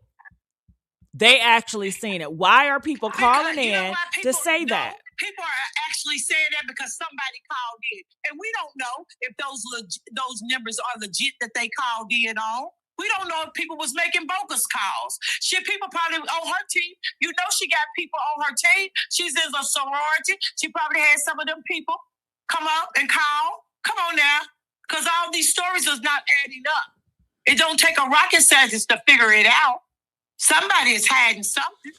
They actually seen it. Why are people calling in to say that? People are actually saying that because somebody called in. And we don't know if those numbers are legit that they called in on. We don't know if people was making bogus calls. People probably on her team. You know she got people on her team. She's in a sorority. She probably had some of them people come up and call. Come on now. Because all these stories is not adding up. It don't take a rocket scientist to figure it out. Somebody is hiding something.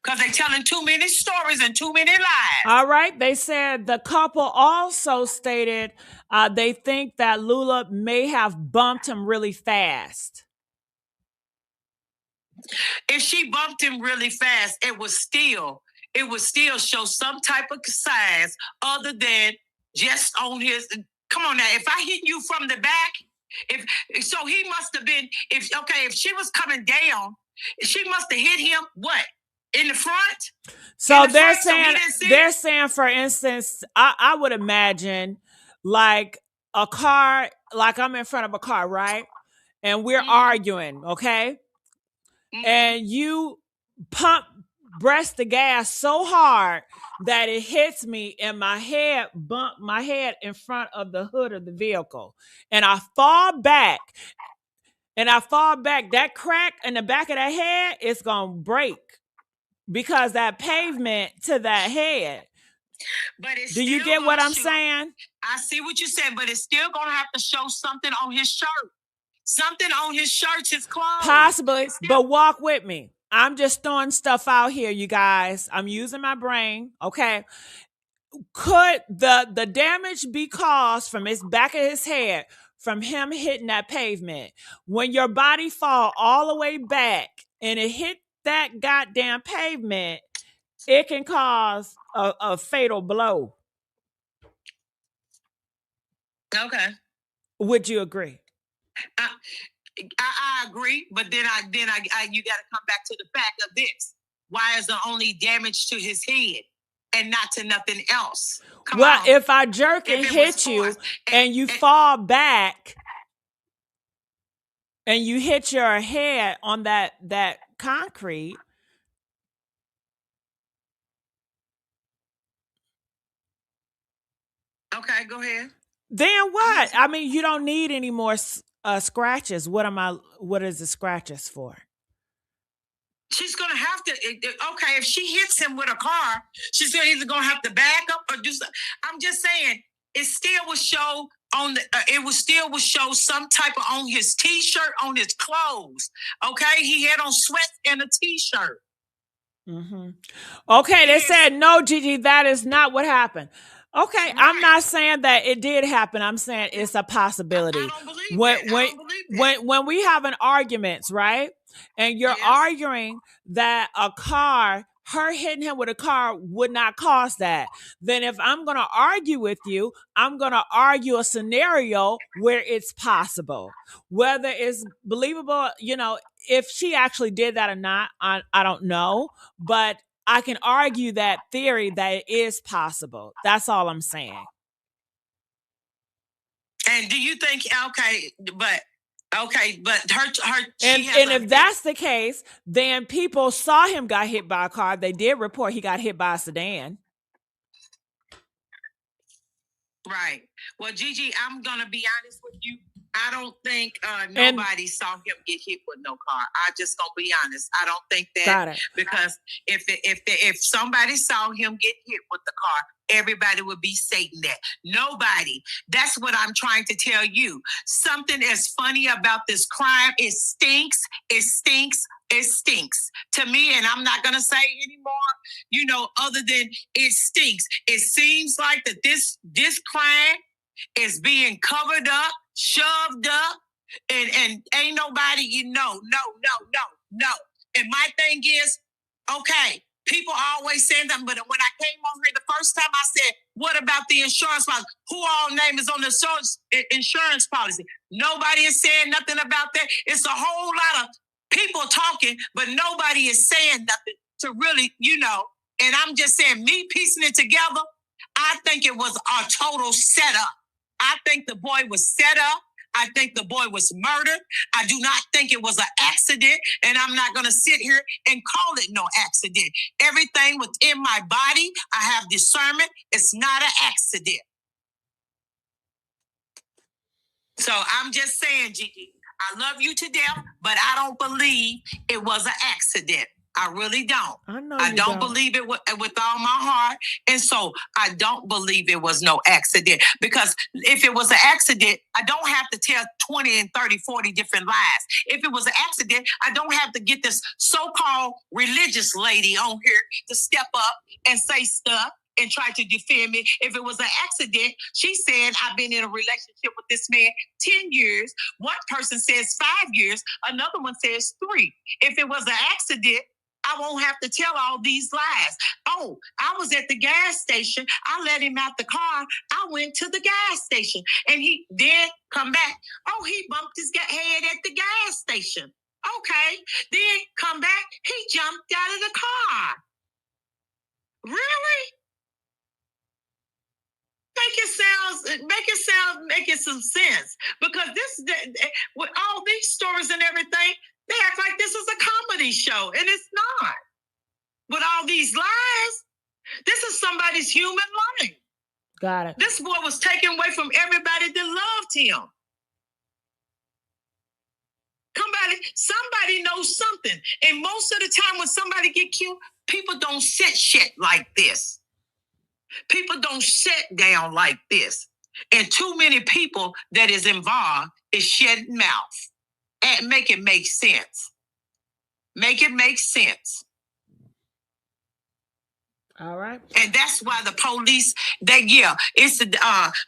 Because they're telling too many stories and too many lies. All right. They said the couple also stated they think that Lulu may have bumped him really fast. If she bumped him really fast, it would still show some type of signs other than just on his. Come on now. If I hit you from the back, so he must have been. If she was coming down, she must have hit him. What? In the front? So they're saying, for instance, I would imagine like a car, like I'm in front of a car, right? And we're arguing, okay? And you press the gas so hard that it hits me and my head bump my head in front of the hood of the vehicle. And I fall back. That crack in the back of the head is going to break. because that pavement to that head. But it's Do you still get what gonna I'm saying? I see what you said, but it's still gonna have to show something on his shirt. Something on his shirts, his clothes. Possibly, but walk with me. I'm just throwing stuff out here, you guys. I'm using my brain. Okay. Could the damage be caused from his back of his head from him hitting that pavement? When your body fall all the way back and it hit that goddamn pavement, it can cause a fatal blow. Okay. Would you agree? I agree, but then I you got to come back to the fact of this. Why is there only damage to his head and not to nothing else? Come well, on. If I jerk and hit you and you fall back and you hit your head on that concrete, okay, go ahead. Then what? I mean, you don't need any more scratches. What is the scratches for? She's gonna have to. Okay, if she hits him with a car, she's either gonna have to back up or do something. I'm just saying, it still will show on the. Will show some type of on his T-shirt, on his clothes. Okay, he had on sweats and a T-shirt. Mm-hmm. Okay, they said no, Gigi. That is not what happened. Okay, right. I'm not saying that it did happen. I'm saying it's a possibility. I don't believe when we having arguments, right? And you're arguing that a car, her hitting him with a car would not cause that. Then if I'm going to argue with you, I'm going to argue a scenario where it's possible. Whether it's believable, if she actually did that or not, I don't know. But I can argue that theory that it is possible. That's all I'm saying. And do you think, but her and if that's the case, then people saw him got hit by a car. They did report he got hit by a sedan. Right. Well, Gigi, I'm gonna be honest with you. I don't think nobody saw him get hit with no car. I just gonna be honest. I don't think that because if somebody saw him get hit with the car, everybody would be stating that. Nobody. That's what I'm trying to tell you. Something is funny about this crime. It stinks. It stinks. It stinks to me, and I'm not gonna say anymore. Other than it stinks. It seems like that this crime is being covered up, shoved up, and ain't nobody, no. And my thing is, okay, people always saying that, but when I came on here the first time, I said, what about the insurance policy? Who all name is on the insurance policy? Nobody is saying nothing about that. It's a whole lot of people talking, but nobody is saying nothing to really, and I'm just saying, me piecing it together, I think it was a total setup. I think the boy was set up. I think the boy was murdered. I do not think it was an accident, and I'm not going to sit here and call it no accident. Everything within my body, I have discernment. It's not an accident. So I'm just saying, Gigi, I love you to death, but I don't believe it was an accident. I really don't. I don't believe it with all my heart. And so I don't believe it was no accident. Because if it was an accident, I don't have to tell 20 and 30, 40 different lies. If it was an accident, I don't have to get this so-called religious lady on here to step up and say stuff and try to defend me. If it was an accident, she said, I've been in a relationship with this man 10 years. One person says 5 years. Another one says 3. If it was an accident, I won't have to tell all these lies. Oh, I was at the gas station. I let him out the car. I went to the gas station. And he then come back. Oh, he bumped his head at the gas station. Okay. Then come back. He jumped out of the car. Really? Make it some sense. Because with all these stories and everything, they act like this is a comedy show, and it's not. With all these lies, this is somebody's human life. Got it. This boy was taken away from everybody that loved him. Okay? Somebody knows something. And most of the time when somebody get killed, people don't sit shit like this. People don't sit down like this. And too many people that is involved is shedding mouth. And make it make sense. Make it make sense. All right. And that's why the police, it's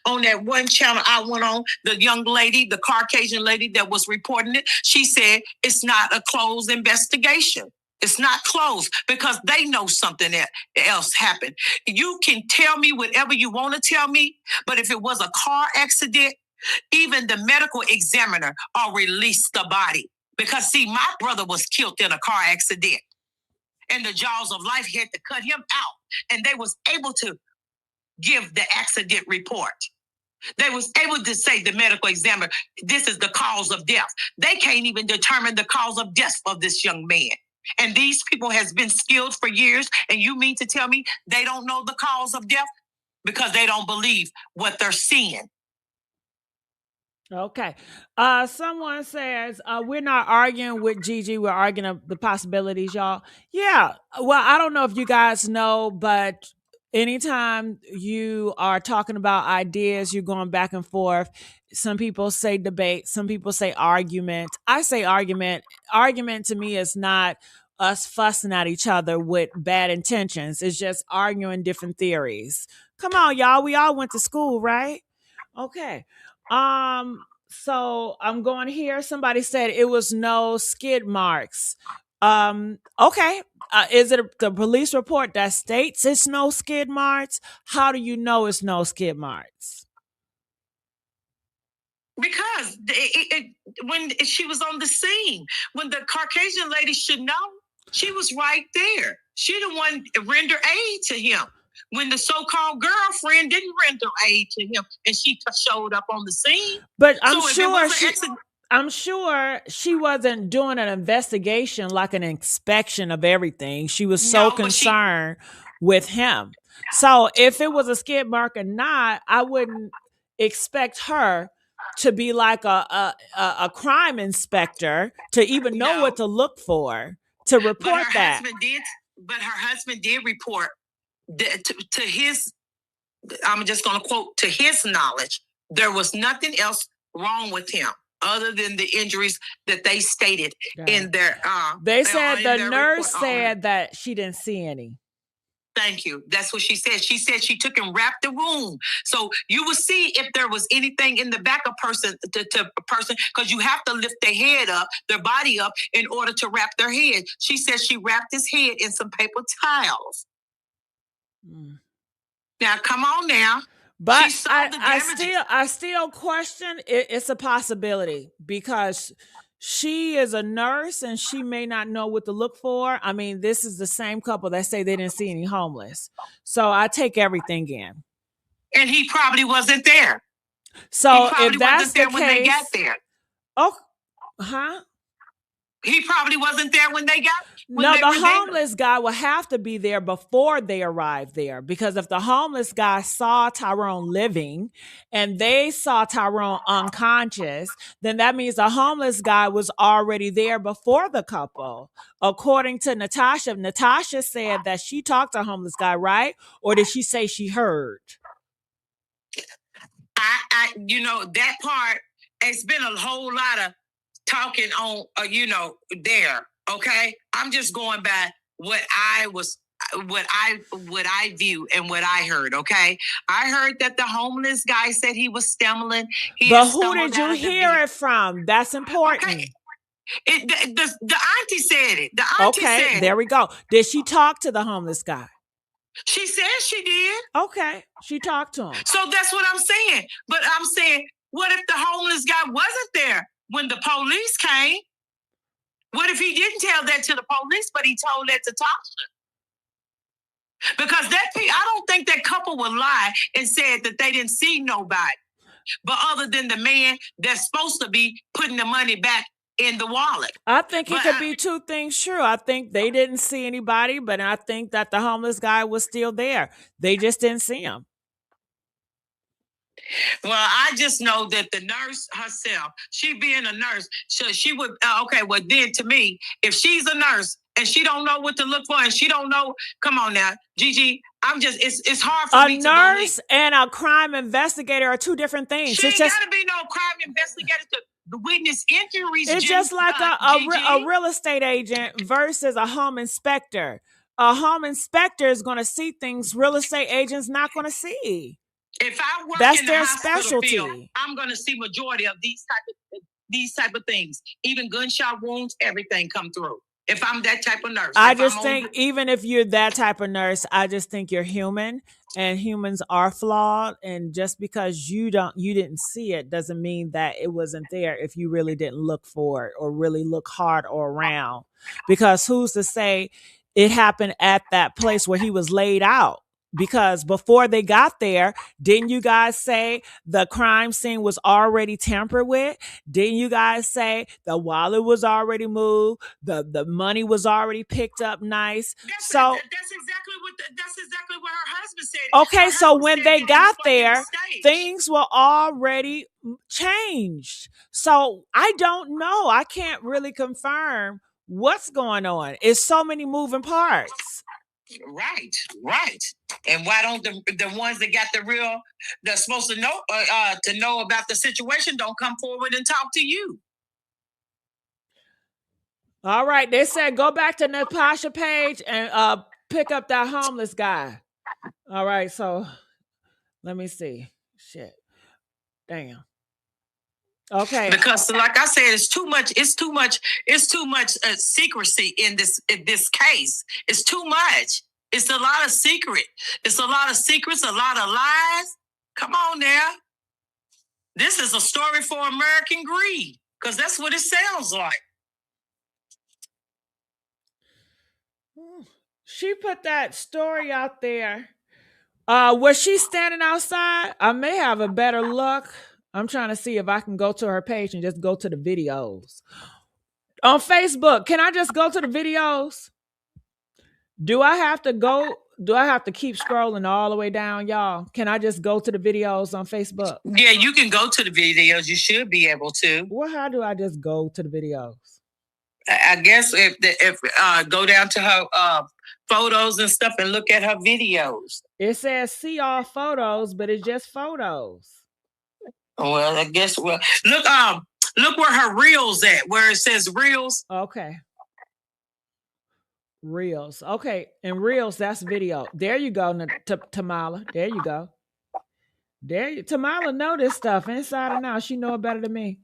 on that one channel I went on, the young lady, the Caucasian lady that was reporting it, she said it's not a closed investigation. It's not closed because they know something else happened. You can tell me whatever you want to tell me, but if it was a car accident, even the medical examiner will release the body. Because see, my brother was killed in a car accident. And the jaws of life had to cut him out. And they was able to give the accident report. They was able to say, the medical examiner, this is the cause of death. They can't even determine the cause of death of this young man. And these people has been skilled for years. And you mean to tell me they don't know the cause of death? Because they don't believe what they're seeing. Okay. Someone says, we're not arguing with Gigi. We're arguing the possibilities, y'all. Yeah. Well, I don't know if you guys know, but anytime you are talking about ideas, you're going back and forth. Some people say debate. Some people say argument. I say argument. Argument to me is not us fussing at each other with bad intentions. It's just arguing different theories. Come on, y'all. We all went to school, right? Okay. So I'm going here. Somebody said it was no skid marks. Okay. Is it the police report that states it's no skid marks? How do you know it's no skid marks? Because when she was on the scene, when the Caucasian lady should know, she was right there. She the one render aid to him. When the so-called girlfriend didn't render aid to him, and she showed up on the scene. But I'm sure she wasn't doing an investigation like an inspection of everything. She was so concerned with him. So if it was a skid mark or not, I wouldn't expect her to be like a crime inspector to even know what to look for to report that. But her husband did report to his, I'm just going to quote, to his knowledge, there was nothing else wrong with him other than the injuries that they stated in their they said the nurse said that she didn't see any. Thank you. That's what she said. She said she took and wrapped the room. So you will see if there was anything in the back of person to a person, because you have to lift their head up, their body up, in order to wrap their head. She said she wrapped his head in some paper towels. Now, come on now. But I still question it's a possibility because she is a nurse and she may not know what to look for. I mean, this is the same couple that say they didn't see any homeless. So I take everything in. And he probably wasn't there. So if that's the case, when they got there. He probably wasn't there when they got No, the homeless guy will have to be there before they arrived there, because if the homeless guy saw Tyrone living and they saw Tyrone unconscious, then that means the homeless guy was already there before the couple. According to Natasha, Natasha said that she talked to the homeless guy, right? Or did she say she heard? That part, it's been a whole lot of talking on, there. Okay, I'm just going by what I view and what I heard. Okay, I heard that the homeless guy said he was stumbling. But who did you hear it from? That's important. Okay. The auntie said it. The auntie said it. There we go. Did she talk to the homeless guy? She said she did. Okay, she talked to him. So that's what I'm saying. But I'm saying, what if the homeless guy wasn't there when the police came? What if he didn't tell that to the police, but he told that to Tasha? Because I don't think that couple would lie and said that they didn't see nobody. But other than the man that's supposed to be putting the money back in the wallet. I think it could be two things true. I think they didn't see anybody, but I think that the homeless guy was still there. They just didn't see him. Well, I just know that the nurse herself, she being a nurse, she would, okay, well then to me, if she's a nurse and she don't know what to look for and she don't know, come on now, Gigi, it's hard for me to believe. A nurse and a crime investigator are two different things. She ain't gotta be no crime investigator to witness injuries. It's just like a real estate agent versus a home inspector. A home inspector is going to see things real estate agents not going to see. If I work That's in the their hospital specialty. field, I'm going to see majority of these type of things. Even gunshot wounds, everything come through. If I'm that type of nurse. I just think even if you're that type of nurse, I just think you're human and humans are flawed. And just because you didn't see it doesn't mean that it wasn't there if you really didn't look for it or really look hard or around. Because who's to say it happened at that place where he was laid out? Because before they got there, didn't you guys say the crime scene was already tampered with? Didn't you guys say the wallet was already moved? The money was already picked up nice. That's exactly what her husband said. Okay, so when they got there, things were already changed. So I don't know. I can't really confirm what's going on. It's so many moving parts. Right. And why don't the ones that got that's supposed to know about the situation don't come forward and talk to you? All right, they said go back to Natasha page and pick up that homeless guy. All right, so let me see. Shit. Damn. Okay. Because like I said, it's too much secrecy in this case. It's too much. It's a lot of secret. It's a lot of secrets, a lot of lies. Come on now. This is a story for American greed, because that's what it sounds like. She put that story out there. Was she standing outside? I may have a better look. I'm trying to see if I can go to her page and just go to the videos. On Facebook, can I just go to the videos? Do I have to keep scrolling all the way down, y'all? Can I just go to the videos on Facebook? Yeah, you can go to the videos. You should be able to. Well, how do I just go to the videos? I guess if go down to her photos and stuff and look at her videos. It says see all photos, but it's just photos. Well, I guess look where her reels at, where it says reels. Okay. Reels. Okay. And reels, that's video. There you go, Tamala. There you go. Tamala know this stuff inside and out. She know it better than me.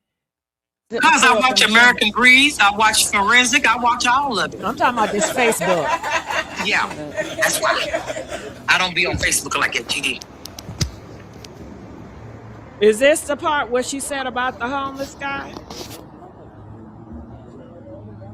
Because I watch American Grease, I watch Forensic, I watch all of it. I'm talking about this Facebook. Yeah, that's why. I don't be on Facebook like that, GD. Is this the part where she said about the homeless guy?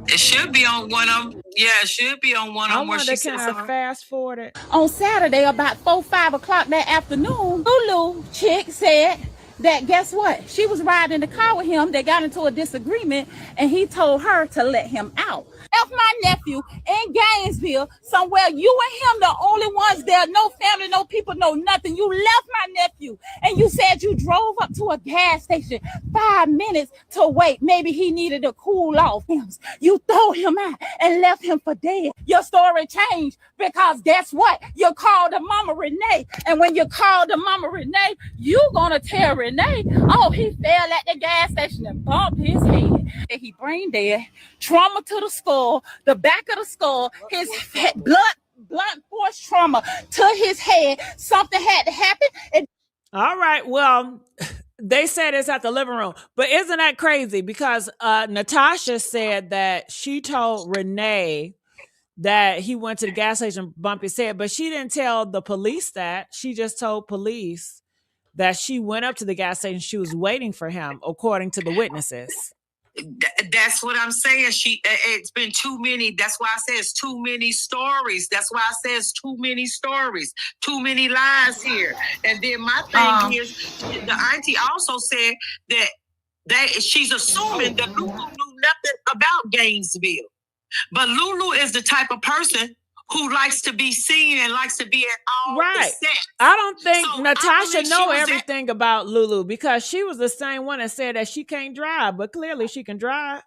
It should be on one of them. Yeah, it should be on one of them where she said something. Can I fast forward it? On Saturday, about 4-5 o'clock that afternoon, Lulu chick said that guess what? She was riding in the car with him. They got into a disagreement, and he told her to let him out. Left my nephew in Gainesville, somewhere. You and him, the only ones there. No family, no people, no nothing. You left my nephew, and you said you drove up to a gas station 5 minutes to wait. Maybe he needed to cool off. You threw him out and left him for dead. Your story changed because guess what? You called the Mama Renee, and when you called the Mama Renee, you gonna tell Renee, oh, he fell at the gas station and bumped his head. And he brain dead, trauma to the skull, the back of the skull, his blunt force trauma to his head. Something had to happen. All right, well, they said it's at the living room, but isn't that crazy? Because Natasha said that she told Renee that he went to the gas station, bumped his head, but she didn't tell the police that. She just told police that she went up to the gas station. She was waiting for him, according to the witnesses. That's what I'm saying. It's been too many. That's why I say it's too many stories. That's why I say it's too many stories, too many lies here. And then my thing is, the auntie also said that she's assuming that Lulu knew nothing about Gainesville. But Lulu is the type of person who likes to be seen and likes to be at all the Right. sets. I don't think So, I Natasha believe she know was everything about Lulu because she was the same one that said that she can't drive, but clearly she can drive.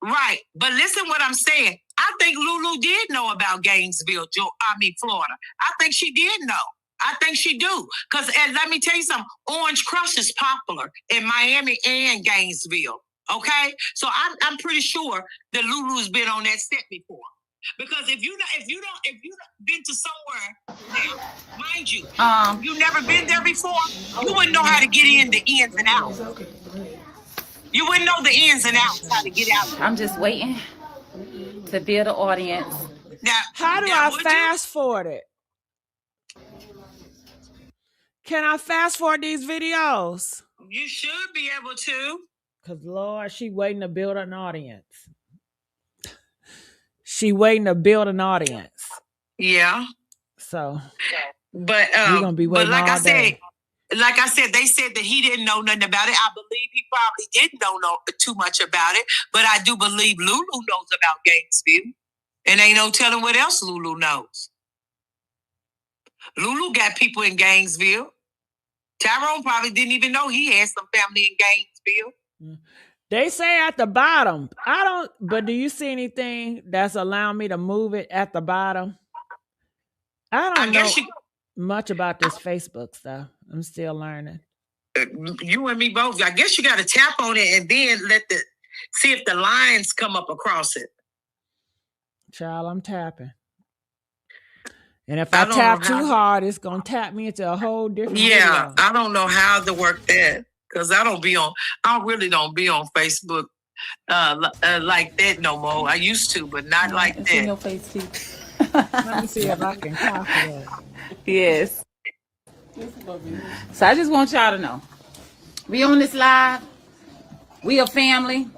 Right. But listen what I'm saying. I think Lulu did know about Gainesville, Florida. I think she did know. I think she do. Because let me tell you something, Orange Crush is popular in Miami and Gainesville. Okay? So I'm pretty sure that Lulu's been on that set before. Because if you been to somewhere now, mind you, you never been there before, you wouldn't know how to get in the ins and outs. You wouldn't know the ins and outs, how to get out. I'm just waiting to build an audience. Now, How do I fast forward it? Can I fast forward these videos? You should be able to. Because, Lord, she waiting to build an audience. She waiting to build an audience. Yeah. So, but we're going to be waiting all day. Like I said, they said that he didn't know nothing about it. I believe he probably didn't know too much about it. But I do believe Lulu knows about Gainesville. And ain't no telling what else Lulu knows. Lulu got people in Gainesville. Tyrone probably didn't even know he had some family in Gainesville. They say at the bottom. But do you see anything that's allowing me to move it at the bottom? I don't know much about this Facebook stuff. I'm still learning. You and me both. I guess you got to tap on it and then see if the lines come up across it. Child, I'm tapping. And if I tap too hard, it's going to tap me into a whole different video. I don't know how to work that because I really don't be on Facebook like that no more. I used to, but not like that. In your face too. Let me see if I can copy that. Yes. So I just want y'all to know, we on this live. We a family.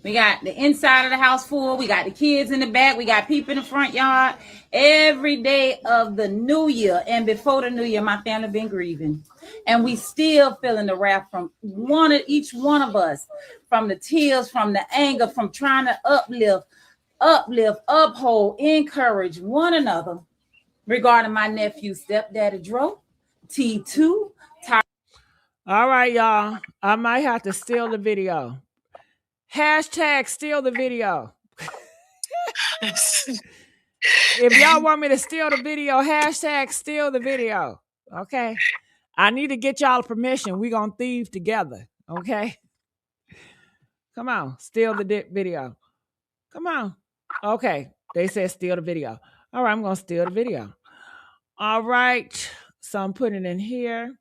We got the inside of the house full. We got the kids in the back. We got people in the front yard. Every day of the new year and before the new year, my family been grieving. And we still feeling the wrath from each one of us. From the tears, from the anger, from trying to uplift, uphold, encourage one another. Regarding my nephew, stepdaddy Dro, T2, All right, y'all. I might have to steal the video. Hashtag steal the video. If y'all want me to steal the video, hashtag steal the video. Okay. I need to get y'all permission. We gonna thieve together. Okay. Come on. Steal the video. Come on. Okay. They said steal the video. All right. I'm gonna steal the video. All right. So I'm putting it in here.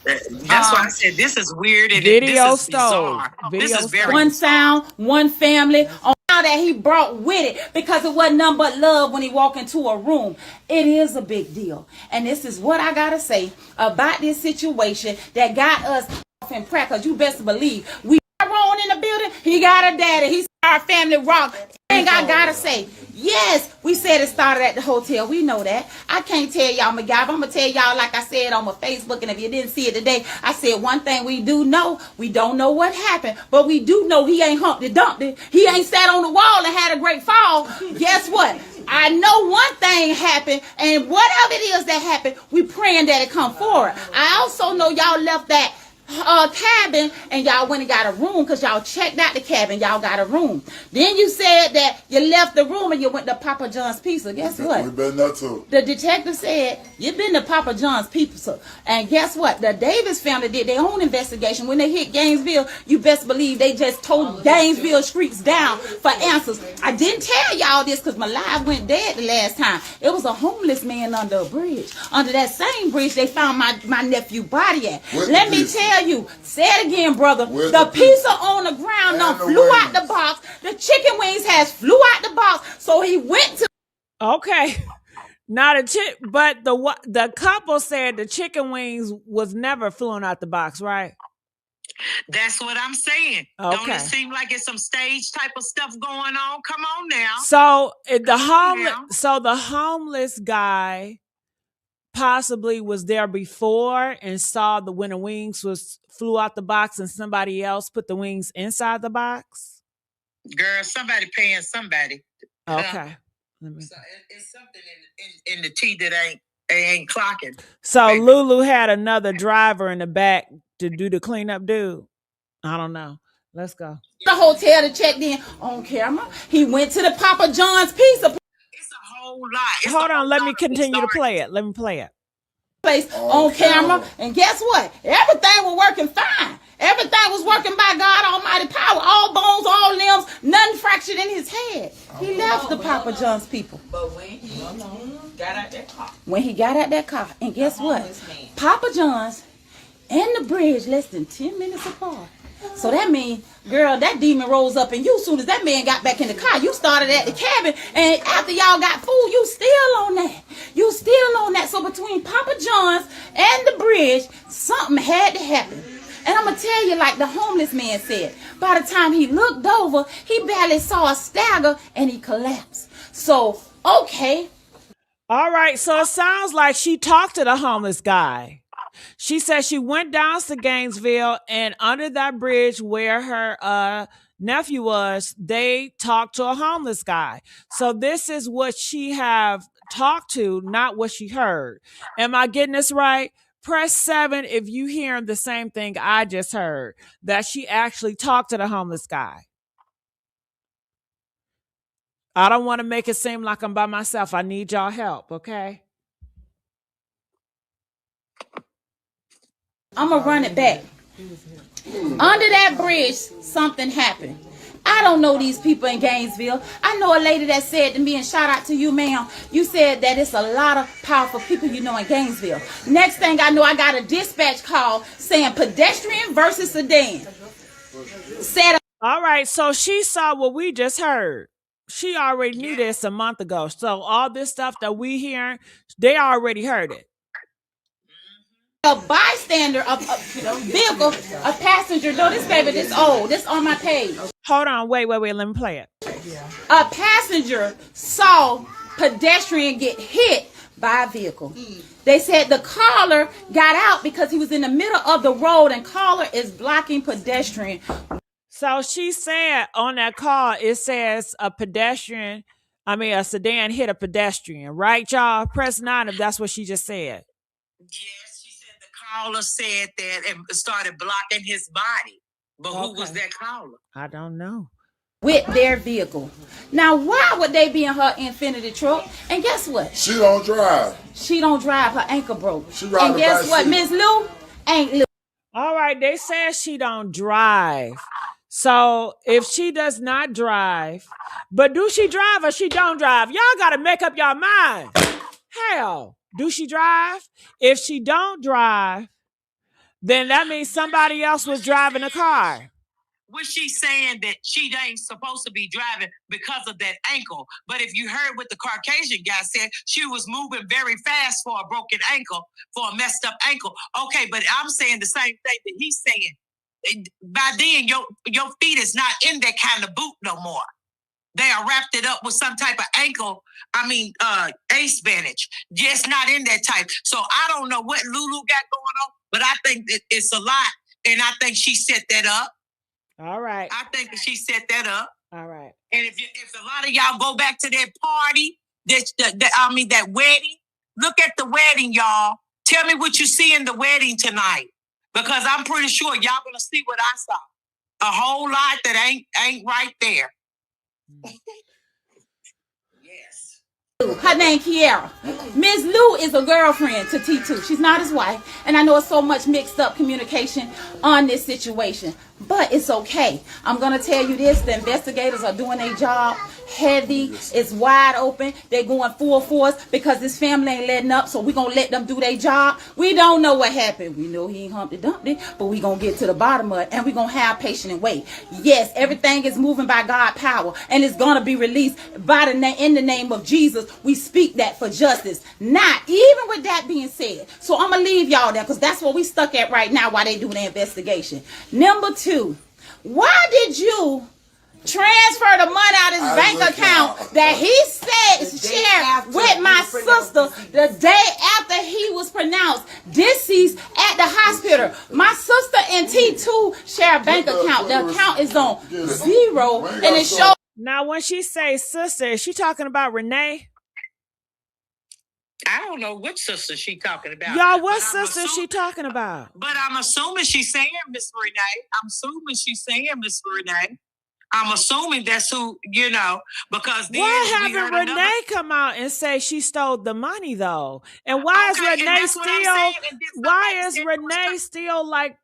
That's why I said this is weird and video this is bizarre. Video this is very one sound, one family. On that he brought with it because it wasn't nothing but love when he walked into a room. It is a big deal. And this is what I gotta say about this situation that got us off in prayer. Because you best believe we Tyrone in the building. He got a daddy. He's our family rock. Thing I gotta say, yes, we said it started at the hotel. We know that. I can't tell y'all, MacGyver. I'm gonna tell y'all like I said on my Facebook, and if you didn't see it today, I said one thing we do know. We don't know what happened, but we do know he ain't Humpty Dumpty. He ain't sat on the wall and had a great fall. Guess what? I know one thing happened, and whatever it is that happened, we praying that it come forward. I also know y'all left that cabin and y'all went and got a room because y'all checked out the cabin. Y'all got a room. Then you said that you left the room and you went to Papa John's Pizza. Guess what? We've been there too. The detective said you've been to Papa John's Pizza. And guess what? The Davis family did their own investigation. When they hit Gainesville, you best believe they just told Gainesville streets down for answers. I didn't tell y'all this because my live went dead the last time. It was a homeless man under a bridge. Under that same bridge, they found my nephew body at. Let me tell you, say it again, brother. The pizza on the ground flew out the box. The chicken wings flew out the box. So he went to. Okay. Not a but the couple said the chicken wings was never flown out the box, right? That's what I'm saying. Okay. Don't it seem like it's some stage type of stuff going on? Come on now. So the homeless guy possibly was there before and saw when the wings flew out the box and somebody else put the wings inside the box? Girl, somebody paying somebody. Okay. It's something in the tea that ain't clocking. So baby. Lulu had another driver in the back to do the cleanup, dude. I don't know. Let's go. The hotel to check in on camera. He went to the Papa John's pizza. It's a whole lot. Hold on, let me continue to play it. Let me play it. Place on camera, and guess what? Everything was working fine. Everything was working by God Almighty power. All bones, all limbs, nothing fractured in his head. He left the Papa John's people. But when he got out that car. When he got out that car, and guess what? Papa John's and the bridge less than 10 minutes apart. So that means, girl, that demon rose up in you as soon as that man got back in the car. You started at the cabin, and after y'all got food, you still on that. You still on that. So between Papa John's and the bridge, something had to happen. And I'm going to tell you, like the homeless man said, by the time he looked over, he barely saw a stagger, and he collapsed. So, okay. All right, so it sounds like she talked to the homeless guy. She said she went down to Gainesville, and under that bridge where her nephew was, they talked to a homeless guy. So this is what she have talked to, not what she heard. Am I getting this right? Press 7 if you hearing the same thing I just heard, that she actually talked to the homeless guy. I don't want to make it seem like I'm by myself. I need y'all help, okay? I'm going to run it back. Under that bridge, something happened. I don't know these people in Gainesville. I know a lady that said to me, and shout out to you, ma'am, you said that it's a lot of powerful people you know in Gainesville. Next thing I know, I got a dispatch call saying pedestrian versus sedan. All right, so she saw what we just heard. She already knew this a month ago. So all this stuff that we hearing, they already heard it. A bystander, a vehicle, a passenger. No, this baby, this old. This on my page. Hold on, wait. Let me play it. A passenger saw pedestrian get hit by a vehicle. They said the caller got out because he was in the middle of the road, and caller is blocking pedestrian. So she said on that call, it says a sedan hit a pedestrian, right, y'all? Press 9 if that's what she just said. Yes, she said the caller said that and started blocking his body. But who was that caller? I don't know. With their vehicle. Now, why would they be in her Infinity truck? And guess what? She don't drive. She don't drive. Her ankle broke. She ride and guess what? Miss Lou ain't Lou. All right, they said she don't drive. So if she does not drive, but do she drive or she don't drive? Y'all got to make up your mind. Hell, do she drive? If she don't drive, then that means somebody else was driving the car. Was she saying that she ain't supposed to be driving because of that ankle? But if you heard what the Caucasian guy said, she was moving very fast for a broken ankle, for a messed up ankle. Okay, but I'm saying the same thing that he's saying. By then, your feet is not in that kind of boot no more. They are wrapped it up with some type of ace bandage. Just not in that type. So I don't know what Lulu got going on, but I think that it's a lot, and I think she set that up. All right. I think that she set that up. All right. And if a lot of y'all go back to that party, that wedding, look at the wedding, y'all. Tell me what you see in the wedding tonight. Because I'm pretty sure y'all gonna see what I saw. A whole lot that ain't right there. Yes. Her name Kiara. Miss Lou is a girlfriend to T2. She's not his wife. And I know it's so much mixed up communication on this situation. But it's okay. I'm going to tell you this. The investigators are doing their job heavy. It's wide open. They're going full force because this family ain't letting up. So we're going to let them do their job. We don't know what happened. We know he ain't Humpty Dumpty. But we're going to get to the bottom of it. And we're going to have patience and wait. Yes, everything is moving by God's power. And it's going to be released in the name of Jesus. We speak that for justice. Not even with that being said. So I'm going to leave y'all there because that's what we stuck at right now while they do the investigation. Number 2. Why did you transfer the money out of his bank account that he said shared with my sister the day after he was pronounced deceased at the hospital? My sister and T2 share a bank account. The account is on 0 and it shows Now, when she says sister, is she talking about Renee? I don't know which sister she talking about. Y'all, what sister is she talking about? But I'm assuming she's saying Miss Renee. I'm assuming she's saying Miss Renee. I'm assuming that's who, you know, because then why haven't Renee come out and say she stole the money though? And why is Renee still? Why is Renee still like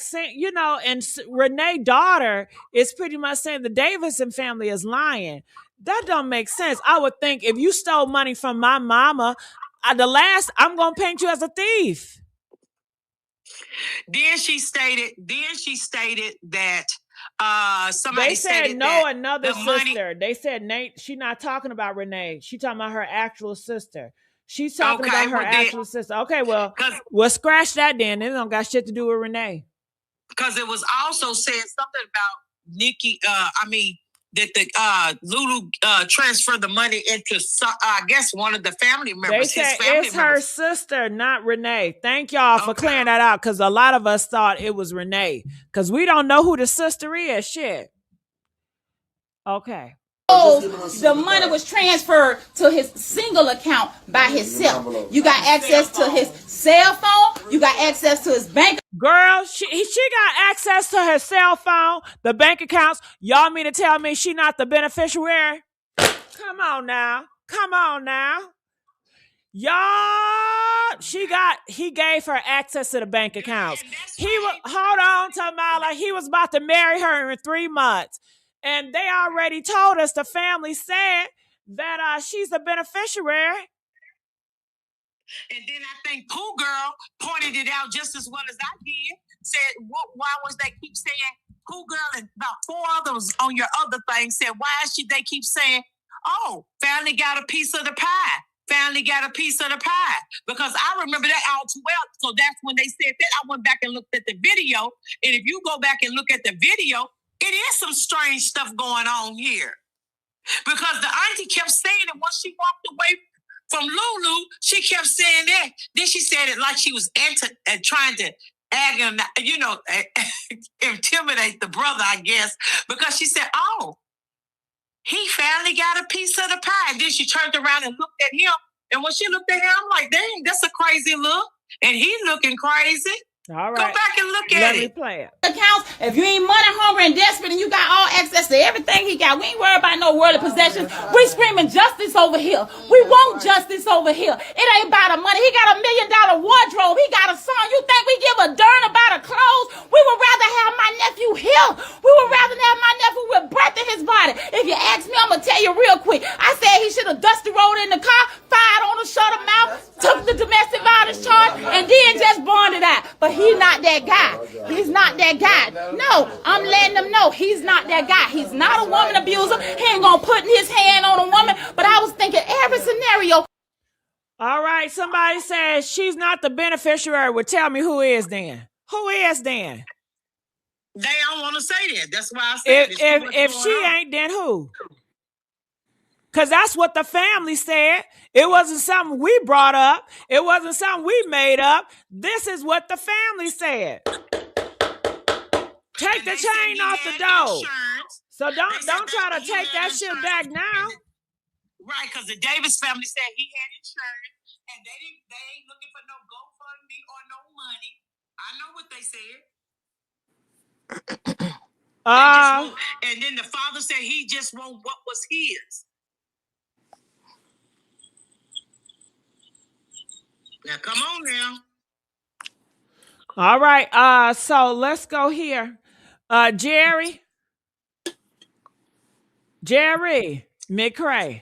saying, you know? And Renee's daughter is pretty much saying the Davidson family is lying. That don't make sense. I would think if you stole money from my mama, I'm gonna paint you as a thief. Then she stated that somebody they said no, that another sister. They said Nate. She's not talking about Renee. She's talking about her actual sister. She's talking about her actual sister. Okay, well, scratch that then. It don't got shit to do with Renee. Because it was also said something about Nikki. That the Lulu transferred the money into, I guess, one of the family members. They said it's her sister, not Renee. Thank y'all for clearing that out, because a lot of us thought it was Renee, because we don't know who the sister is. Shit. Okay. Oh, the money was transferred to his single account by himself. You got access to his cell phone. You got access to his bank. Girl, she got access to her cell phone, the bank accounts. Y'all mean to tell me she not the beneficiary? Come on now. Y'all, he gave her access to the bank accounts. Hold on, Tamala. He was about to marry her in 3 months. And they already told us, the family said that she's the beneficiary. And then I think Pooh Girl pointed it out just as well as I did. Said, why was they keep saying Pooh Girl, and about 4 others on your other thing said, why should they keep saying, oh, family got a piece of the pie. Family got a piece of the pie. Because I remember that all too well. So that's when they said that. I went back and looked at the video. And if you go back and look at the video, it is some strange stuff going on here. Because the auntie kept saying it once she walked away from Lulu, she kept saying that. Then she said it like she was trying to intimidate the brother, I guess. Because she said, oh, he finally got a piece of the pie. And then she turned around and looked at him. And when she looked at him, I'm like, dang, that's a crazy look. And he looking crazy. All right. Go back and look at it. Let me play it. Accounts. If you ain't money hungry and desperate and you got all access to everything he got, we ain't worried about no worldly possessions. We screaming justice over here. We want justice over here. It ain't about the money. He got $1 million wardrobe. He got a son. You think we give a darn about the clothes? We would rather have my nephew here. We would rather have my nephew with breath in his body. If you ask me, I'm going to tell you real quick. I said he should have dusty rolled in the car, fired on the shut him out, took the domestic violence charge, and then just bonded out. But he's not that guy. He's not that guy. No, I'm letting them know he's not that guy. He's not a woman abuser. He ain't gonna put his hand on a woman. But I was thinking every scenario. All right, somebody says she's not the beneficiary. Well, tell me who is then? Who is then? They don't want to say that. That's why I said if she ain't, then who? Because that's what the family said. It wasn't something we brought up. It wasn't something we made up. This is what the family said. Take the chain off the door. So don't try to take that shit back now. Right, because the Davis family said he had insurance, and they ain't looking for no GoFundMe or no money. I know what they said. And then the father said he just want what was his. Now, come on now. All right. So let's go here. Jerry McCray.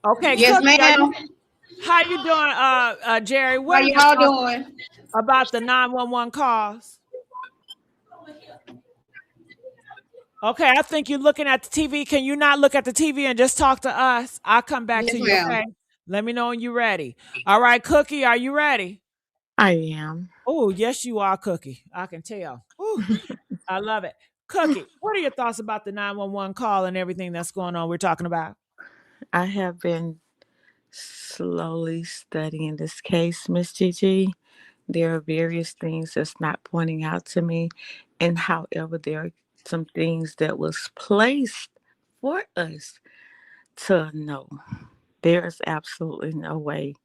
Okay. Yes, ma'am. How you doing, Jerry? What are y'all doing about the 911 calls? Okay, I think you're looking at the TV. Can you not look at the TV and just talk to us? I'll come back to you. Okay? Let me know when you're ready. All right, Cookie, are you ready? I am. Oh, yes, you are, Cookie. I can tell. Ooh, I love it. Cookie, what are your thoughts about the 911 call and everything that's going on we're talking about? I have been slowly studying this case, Miss Gigi. There are various things that's not pointing out to me, and however they're some things that was placed for us to know. There is absolutely no way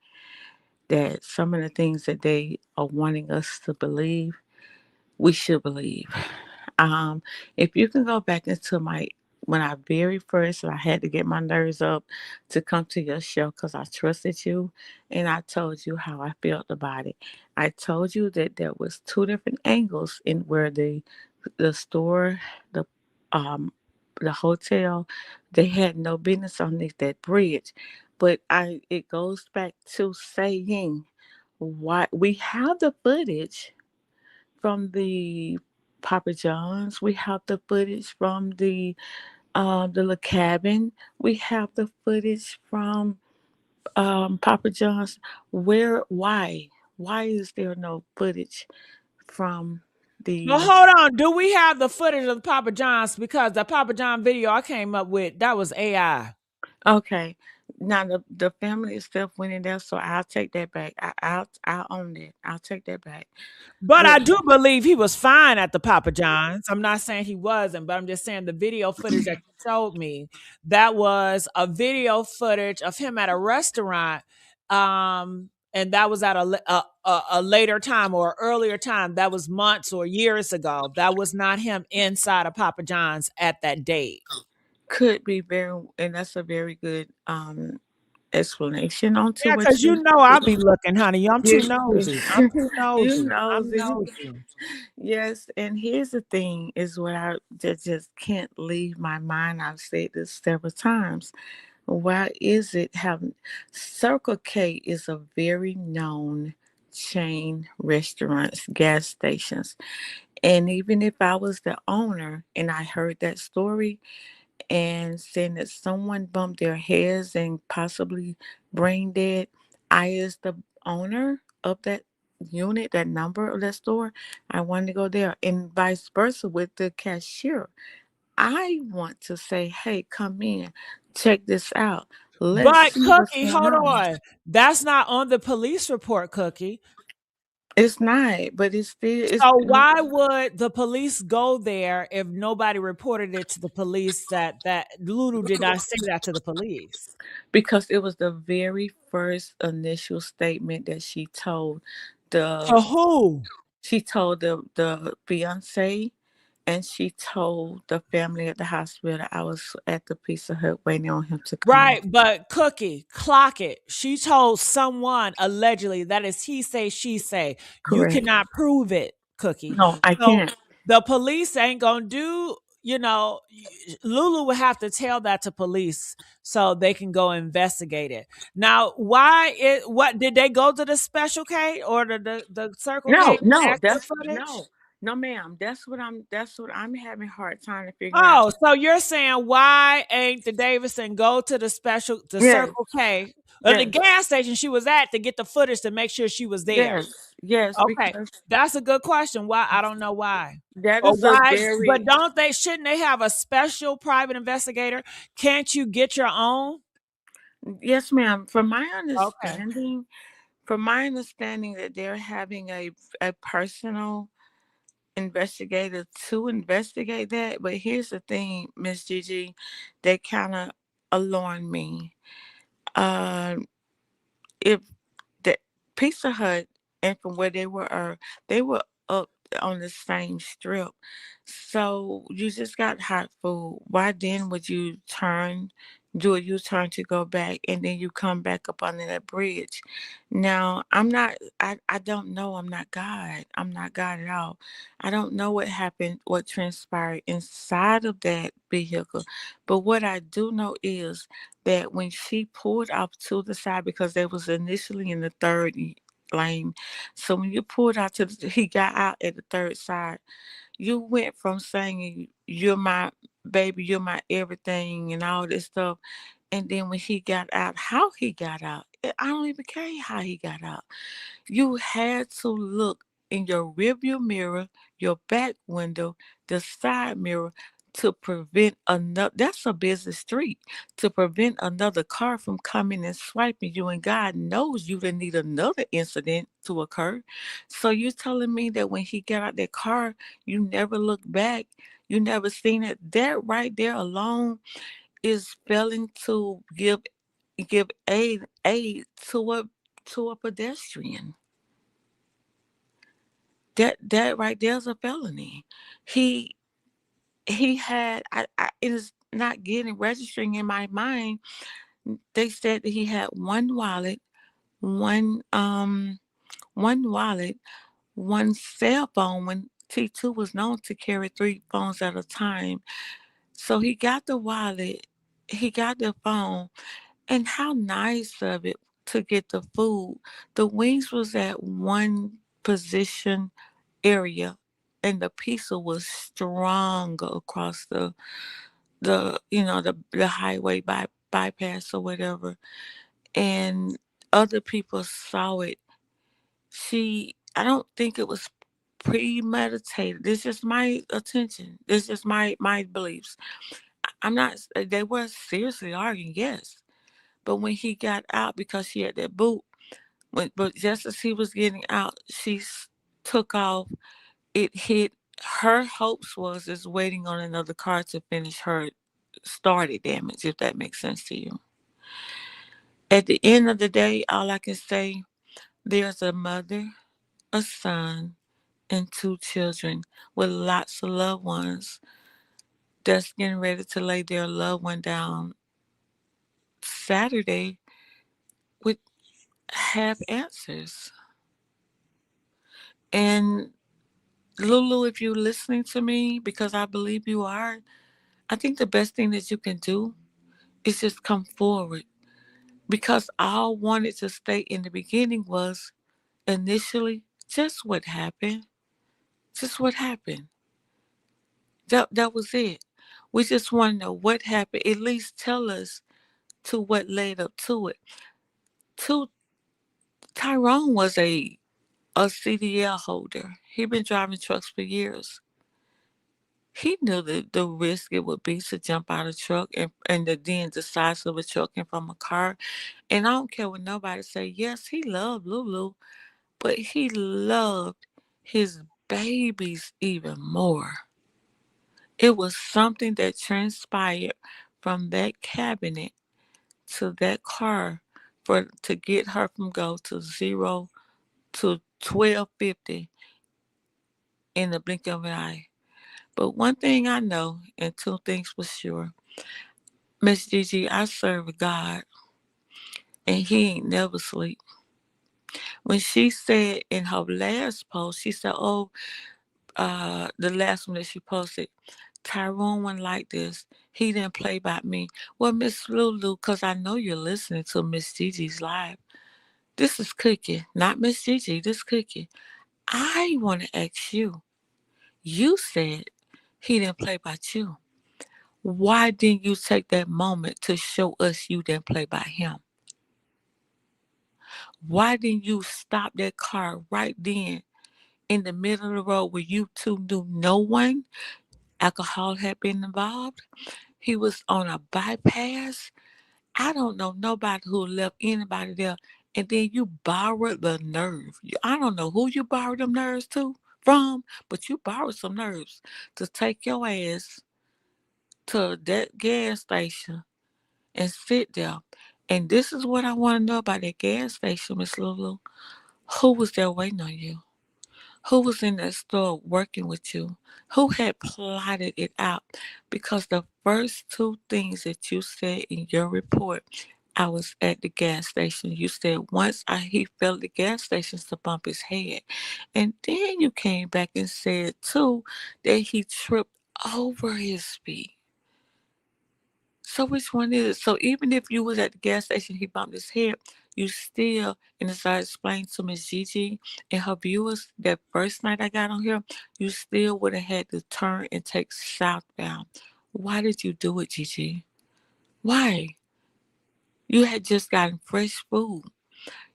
that some of the things that they are wanting us to believe, we should believe. Um, if you can go back into my when I very first I had to get my nerves up to come to your show because I trusted you and I told you how I felt about it. I told you that there was two different angles in where the store, the um the hotel, they had no business underneath that bridge. But I it goes back to saying why we have the footage from the Papa John's. We have the footage from the little cabin. We have the footage from Papa John's. Where? Why? Why is there no footage from Well, the? hold on. Do we have the footage of the Papa John's? Because the Papa John video I came up with, that was AI. Okay, now the family itself went in there, so I'll take that back. I'll own that. I'll take that back. But But I do believe he was fine at the Papa John's. I'm not saying he wasn't, but I'm just saying the video footage that you showed me, that was a video footage of him at a restaurant. And that was at a later time or earlier time. That was months or years ago. That was not him inside of Papa John's at that date. could be very, and that's a very good explanation onto Yeah, what because you know I'll be looking, honey. I'm too you nosy. I'm too you nosy. know I'm the nosy. yes. And here's the thing: is what I just can't leave my mind. I've said this several times. Why is it having Circle K is a very known chain restaurants, gas stations, and even if I was the owner and I heard that story and saying that someone bumped their heads and possibly brain dead, I, as the owner of that unit, that number of that store, I wanted to go there, and vice versa with the cashier. I want to say, hey, come in, check this out. Let's But see what's Cookie, going hold on. on. That's not on the police report, Cookie. It's not, but it's still it's So why would the police go there if nobody reported it to the police that Lulu did not say that to the police? because it was the very first initial statement that she told the To who? she told the fiance, and she told the family at the hospital. I was at the Pizza Hut waiting on him to come. Right, but Cookie, clock it. She told someone allegedly, that is he say, she say. You Correct. cannot prove it, Cookie. No, I So can't. the police ain't gonna do, Lulu would have to tell that to police so they can go investigate it. Now, what did they go to the Special K or the Circle K No, to no, ask for that's footage? no, no, ma'am. That's what I'm having a hard time to figure out. Oh, so you're saying why ain't the Davison go to the Yes, Circle K or the yes, gas station she was at to get the footage to make sure she was there? yes, Okay, because that's a good question. Why? I don't know why. that Or is a why? But very shouldn't they have a special private investigator? Can't you get your own? yes, ma'am. Okay. From my understanding that they're having a personal investigator to investigate that. But here's the thing, Miss Gigi, that kind of alarmed me. Um, if the Pizza Hut and from where they were up on the same strip. So you just got hot food. Why then would you do a U-turn to go back and then you come back up under that bridge? Now I don't know. I'm not God. I'm not God at all. I don't know what happened, what transpired inside of that vehicle. But what I do know is that when she pulled off to the side, because they was initially in the third lane, so when you pulled out he got out at the third side. You went from saying you're my baby, you're my everything, and all this stuff, and then when he got out, how he got out, I don't even care how he got out. You had to look in your rearview mirror, your back window, the side mirror to prevent another, that's a busy street, to prevent another car from coming and swiping you. And God knows you didn't need another incident to occur. So you're telling me that when he got out that car, you never looked back, you never seen it? That right there alone is failing to give aid to a pedestrian. That right there is a felony. He he had it is not getting registering in my mind. They said that he had one one wallet, one cell phone, when T2 was known to carry 3 phones at a time. So he got the wallet, he got the phone, and how nice of it to get the food. The wings was at one position area, and the pizza was strong across the highway bypass or whatever. And other people saw it. I don't think it was premeditated. This is my attention. This is my beliefs. I'm not. They were seriously arguing, yes. But when he got out, because she had that boot, but just as he was getting out, took off. It hit. Her hopes was is waiting on another car to finish her started damage, if that makes sense to you. At the end of the day, all I can say, there's a mother, a son, and 2 children with lots of loved ones that's getting ready to lay their loved one down Saturday with have answers. And Lulu, if you're listening to me, because I believe you are, I think the best thing that you can do is just come forward. Because all I wanted to state in the beginning was initially just what happened. Just what happened. That was it. We just want to know what happened. At least tell us to what led up to it. To Tyrone was a CDL holder. He'd been driving trucks for years. He knew the risk it would be to jump out of a truck and then the size of a truck and from a car. And I don't care what nobody say. Yes, he loved Lulu, but he loved his babies even more. It was something that transpired from that cabinet to that car to get her from go to 0 to 1250 in the blink of an eye. But one thing I know, and 2 things for sure, Miss Gigi, I serve a God, and He ain't never sleep. When she said in her last post, she said, "Oh, the last one that she posted, Tyrone wasn't like this. He didn't play by me." Well, Miss Lulu, because I know you're listening to Miss Gigi's live. This is Cookie, not Miss Gigi. This Cookie. I want to ask you. You said he didn't play by you. Why didn't you take that moment to show us you didn't play by him? Why didn't you stop that car right then in the middle of the road where you two knew no one? Alcohol had been involved. He was on a bypass. I don't know nobody who left anybody there. And then you borrowed the nerve. I don't know who you borrowed them nerves from, but you borrowed some nerves to take your ass to that gas station and sit there. And this is what I want to know about that gas station, Miss Lulu. Who was there waiting on you? Who was in that store working with you? Who had plotted it out? Because the first 2 things that you said in your report, I was at the gas station. You said once he fell at the gas station to bump his head. And then you came back and said, too, that he tripped over his feet. So which one is it? So even if you was at the gas station, he bumped his head, you still, and as I explained to Miss Gigi and her viewers that first night I got on here, you still would have had to turn and take southbound. Why did you do it, Gigi? Why? You had just gotten fresh food.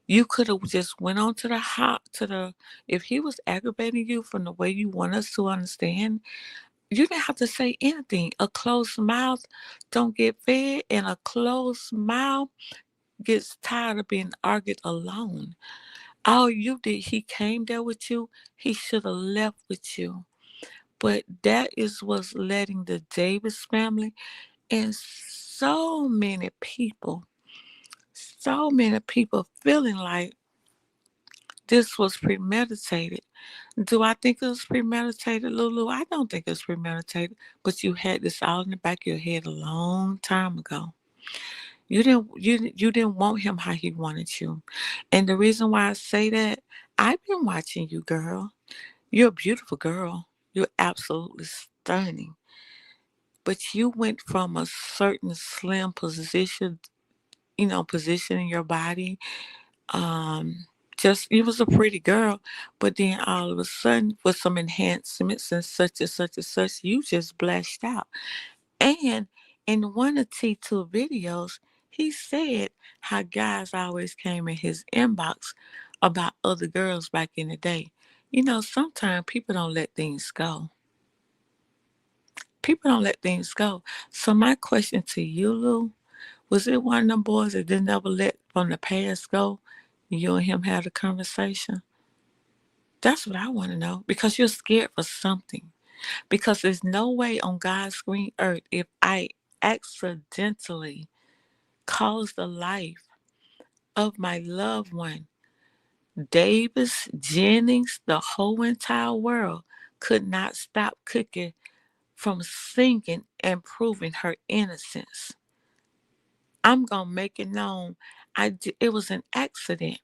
You could have just went on to if he was aggravating you from the way you want us to understand, You didn't have to say anything. A closed mouth don't get fed, and a closed mouth gets tired of being argued alone. All you did, he came there with you. He should have left with you. But that is what's letting the Davis family and so many people feeling like this was premeditated. Do I think it was premeditated, Lulu? I don't think it's premeditated. But you had this all in the back of your head a long time ago. You didn't want him how he wanted you. And the reason why I say that, I've been watching you, girl. You're a beautiful girl. You're absolutely stunning. But you went from a certain slim position, position in your body. Just you was a pretty girl, but then all of a sudden, with some enhancements and such and such and such, you just blashed out. And in one of T2 videos, he said how guys always came in his inbox about other girls back in the day. Sometimes people don't let things go. People don't let things go. So my question to you, Lou, was it one of them boys that didn't ever let from the past go? You and him had a conversation? That's what I want to know, because you're scared for something. Because there's no way on God's green earth, if I accidentally caused the life of my loved one, Davis Jennings, the whole entire world could not stop Cookie from singing and proving her innocence. I'm going to make it known it was an accident.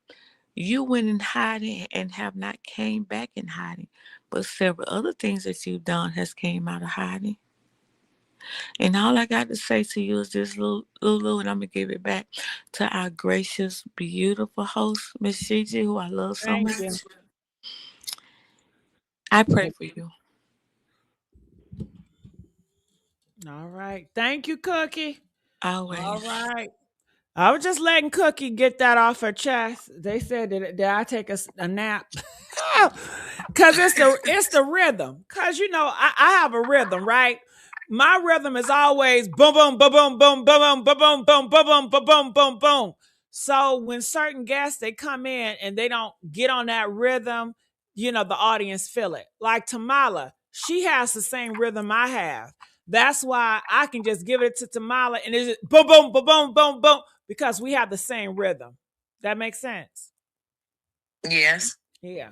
You went in hiding and have not came back in hiding. But several other things that you've done has came out of hiding. And all I got to say to you is this, Lulu, and I'm going to give it back to our gracious, beautiful host, Miss Gigi, who I love so Thank much. you. I pray for you. All right. Thank you, Cookie. Always. All right. I was just letting Cookie get that off her chest. They said that I take a nap. Cause it's the rhythm. Cause I have a rhythm, right? My rhythm is always boom boom boom boom boom boom boom boom boom boom boom boom boom boom boom. So when certain guests they come in and they don't get on that rhythm, the audience feel it. Like Tamala, she has the same rhythm I have. That's why I can just give it to Tamala and it's just boom boom boom boom boom boom because we have the same rhythm. That makes sense. Yes. Yeah.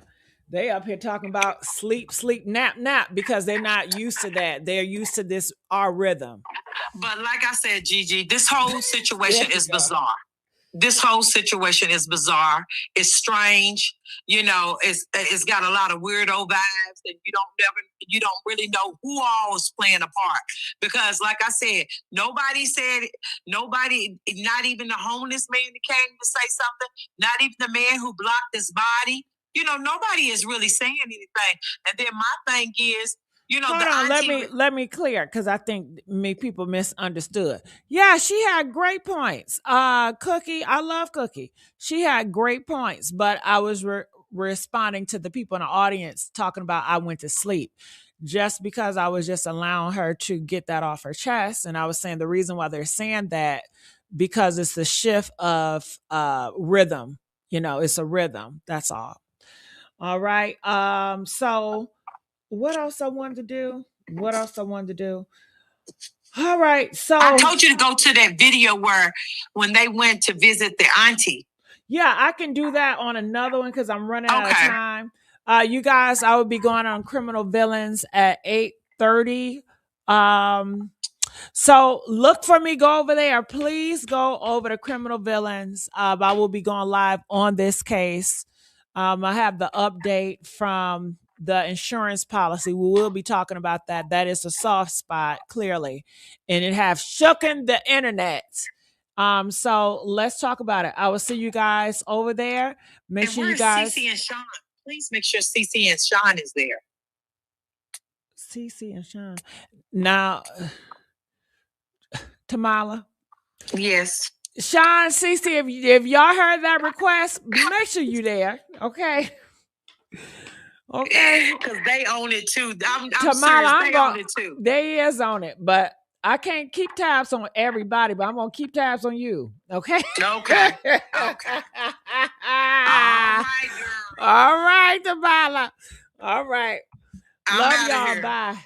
They up here talking about sleep, nap, nap because they're not used to that. They're used to our rhythm. But like I said, Gigi, this whole situation is bizarre. This whole situation is bizarre. It's strange. It's got a lot of weirdo vibes, and you don't really know who all is playing a part. Because, like I said, nobody, not even the homeless man that came to say something, not even the man who blocked his body. Nobody is really saying anything. And then my thing is, hold on, let me clear because I think people misunderstood. Yeah, she had great points. Cookie, I love Cookie. She had great points, but I was responding to the people in the audience talking about I went to sleep. Just because I was just allowing her to get that off her chest, and I was saying the reason why they're saying that because it's the shift of rhythm. It's a rhythm. That's all. All right. So what else I wanted to do? All right. So I told you to go to that video when they went to visit the auntie. Yeah, I can do that on another one because I'm running out of time. You guys, I will be going on Criminal Villains at 8:30. So look for me. Go over there. Please go over to Criminal Villains. I will be going live on this case. I have the update from the insurance policy. We will be talking about that. That is a soft spot, clearly. And it have shooken the internet. So let's talk about it. I will see you guys over there. Make sure you guys. Cece and Sean. Please make sure Cece and Sean is there. Cece and Sean. Now, Tamala. Yes. Sean, Cece, if y'all heard that request, make sure you there. Okay. Okay. Because they own it too. I'm Tamala, serious, they own it too. They is on it, but I can't keep tabs on everybody, but I'm gonna keep tabs on you. Okay. Okay. Okay. All right, girl. All right, Tamala. All right. I'm Love outta y'all. here. Bye.